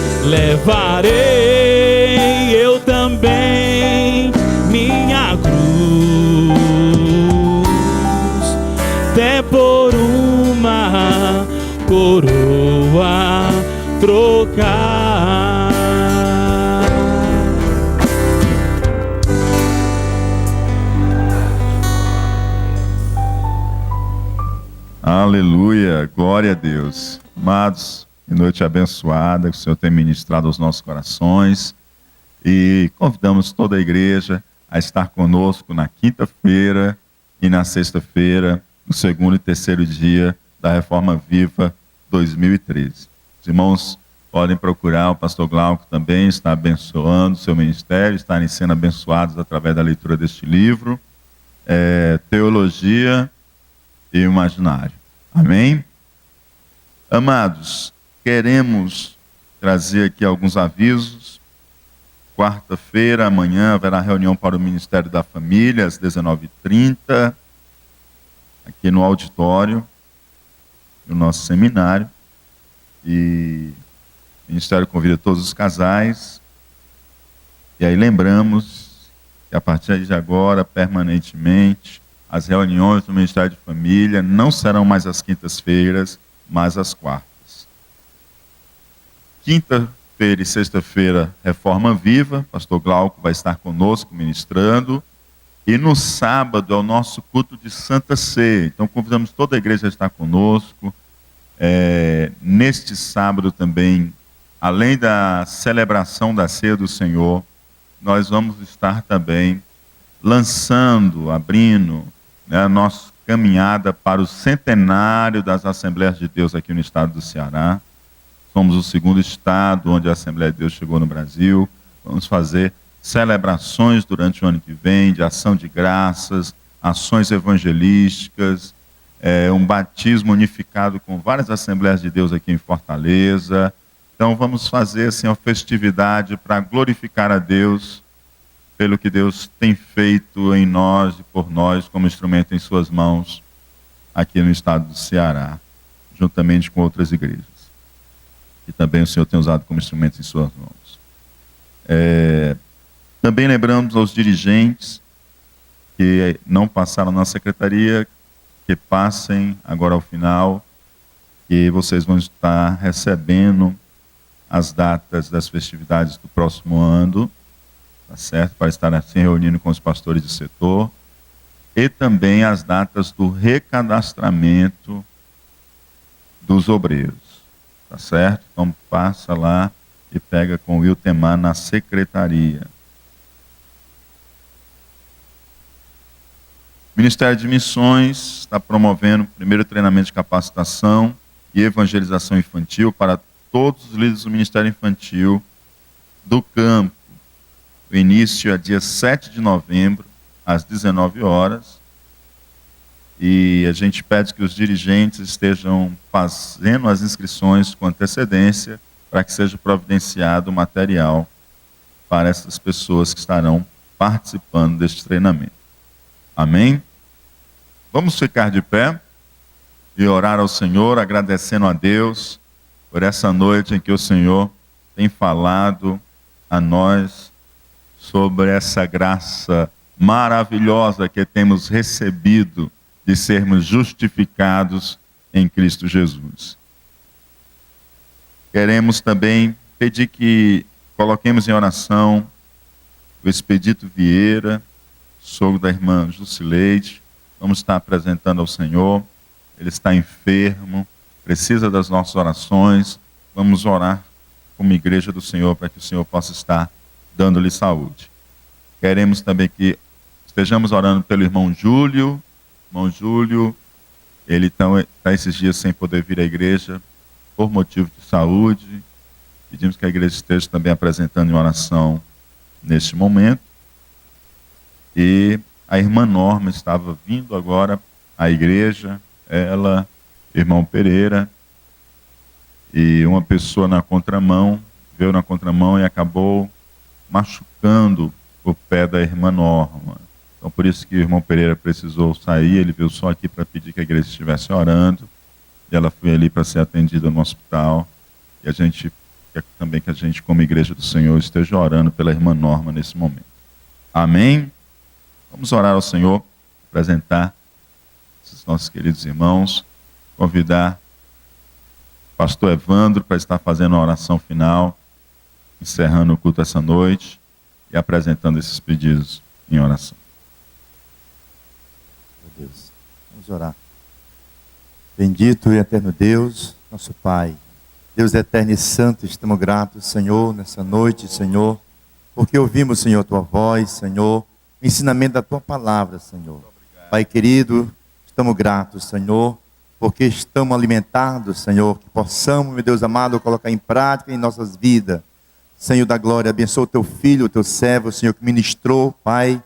eu também minha cruz, até por uma coroa trocar. Aleluia, glória a Deus. Amados, que noite abençoada que o Senhor tem ministrado aos nossos corações. E convidamos toda a igreja a estar conosco na quinta-feira e na sexta-feira, no segundo e terceiro dia da Reforma Viva 2013. Os irmãos podem procurar o pastor Glauco também, está abençoando o seu ministério, estarem sendo abençoados através da leitura deste livro, Teologia e Imaginário. Amém? Amados, queremos trazer aqui alguns avisos. Quarta-feira, amanhã, haverá reunião para o Ministério da Família, às 19h30, aqui no auditório do nosso seminário. E o Ministério convida todos os casais. E aí lembramos que a partir de agora, permanentemente, as reuniões do Ministério de Família não serão mais às quintas-feiras, mas às quartas. Quinta-feira e sexta-feira, Reforma Viva, pastor Glauco vai estar conosco ministrando. E no sábado é o nosso culto de Santa Ceia. Então convidamos toda a igreja a estar conosco. Neste sábado também, além da celebração da Ceia do Senhor, nós vamos estar também lançando, abrindo, a nossa caminhada para o centenário das Assembleias de Deus aqui no estado do Ceará. Somos o segundo estado onde a Assembleia de Deus chegou no Brasil. Vamos fazer celebrações durante o ano que vem, de ação de graças, ações evangelísticas, um batismo unificado com várias Assembleias de Deus aqui em Fortaleza. Então vamos fazer assim, uma festividade para glorificar a Deus pelo que Deus tem feito em nós e por nós como instrumento em suas mãos aqui no estado do Ceará, juntamente com outras igrejas. E também o Senhor tem usado como instrumento em suas mãos. Também lembramos aos dirigentes que não passaram na secretaria, que passem agora ao final, que vocês vão estar recebendo as datas das festividades do próximo ano, tá certo? Para estar se reunindo com os pastores de setor, e também as datas do recadastramento dos obreiros, tá certo? Então passa lá e pega com o Wiltemar na secretaria. O Ministério de Missões está promovendo o primeiro treinamento de capacitação e evangelização infantil para todos os líderes do Ministério Infantil do campo. O início é dia 7 de novembro, às 19 horas. E a gente pede que os dirigentes estejam fazendo as inscrições com antecedência para que seja providenciado material para essas pessoas que estarão participando deste treinamento. Amém? Vamos ficar de pé e orar ao Senhor, agradecendo a Deus por essa noite em que o Senhor tem falado a nós sobre essa graça maravilhosa que temos recebido de sermos justificados em Cristo Jesus. Queremos também pedir que coloquemos em oração o Expedito Vieira, sogro da irmã Jusileide. Vamos estar apresentando ao Senhor. Ele está enfermo, precisa das nossas orações. Vamos orar como igreja do Senhor para que o Senhor possa estar dando-lhe saúde. Queremos também que estejamos orando pelo irmão Júlio. Irmão Júlio, ele está esses dias sem poder vir à igreja por motivo de saúde. Pedimos que a igreja esteja também apresentando em oração neste momento. E a irmã Norma estava vindo agora à igreja, ela, irmão Pereira, e uma pessoa na contramão, veio na contramão e acabou machucando o pé da irmã Norma. Então por isso que o irmão Pereira precisou sair, ele veio só aqui para pedir que a igreja estivesse orando, e ela foi ali para ser atendida no hospital, e a gente quer também que a gente, como igreja do Senhor, esteja orando pela irmã Norma nesse momento. Amém? Vamos orar ao Senhor, apresentar esses nossos queridos irmãos, convidar o pastor Evandro para estar fazendo a oração final, encerrando o culto essa noite e apresentando esses pedidos em oração. Meu Deus, vamos orar. Bendito e eterno Deus, nosso Pai, Deus eterno e santo, estamos gratos, Senhor, nessa noite, Senhor, porque ouvimos, Senhor, a Tua voz, Senhor, o ensinamento da Tua palavra, Senhor. Pai querido, estamos gratos, Senhor, porque estamos alimentados, Senhor, que possamos, meu Deus amado, colocar em prática em nossas vidas. Senhor da glória, abençoa o Teu filho, o Teu servo, Senhor, que ministrou, Pai.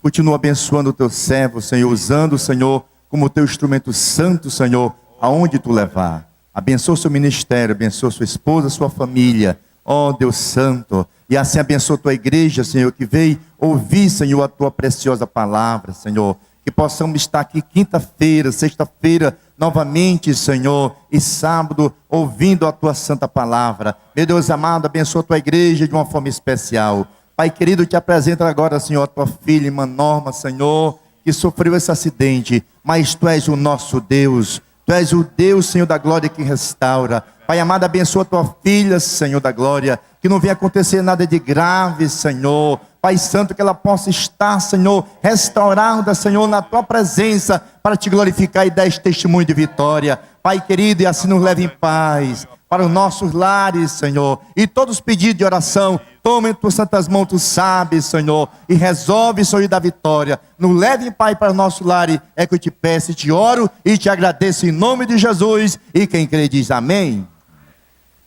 Continua abençoando o Teu servo, Senhor, usando o Senhor como Teu instrumento santo, Senhor, aonde Tu levar. Abençoa o seu ministério, abençoa sua esposa, sua família. Ó Deus santo, e assim abençoa a Tua igreja, Senhor, que veio ouvir, Senhor, a Tua preciosa palavra, Senhor. Que possamos estar aqui quinta-feira, sexta-feira, novamente, Senhor, e sábado, ouvindo a Tua santa palavra. Meu Deus amado, abençoa a Tua igreja de uma forma especial. Pai querido, te apresento agora, Senhor, a Tua filha, irmã Norma, Senhor, que sofreu esse acidente, mas Tu és o nosso Deus. Tu és o Deus, Senhor da glória, que restaura. Pai amado, abençoa a Tua filha, Senhor da glória, que não venha acontecer nada de grave, Senhor. Pai santo, que ela possa estar, Senhor, restaurada, Senhor, na Tua presença, para Te glorificar e dar este testemunho de vitória. Pai querido, e assim nos leve em paz para os nossos lares, Senhor. E todos os pedidos de oração, toma em Tuas santas mãos, Tu sabes, Senhor, e resolve, Senhor, e dá vitória. Nos leve em paz para o nosso lar, é que eu Te peço, e Te oro e Te agradeço em nome de Jesus. E quem crê diz amém.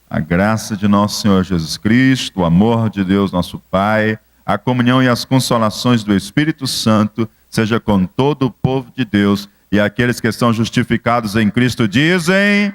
A graça de nosso Senhor Jesus Cristo, o amor de Deus nosso Pai, a comunhão e as consolações do Espírito Santo, seja com todo o povo de Deus, e aqueles que são justificados em Cristo dizem...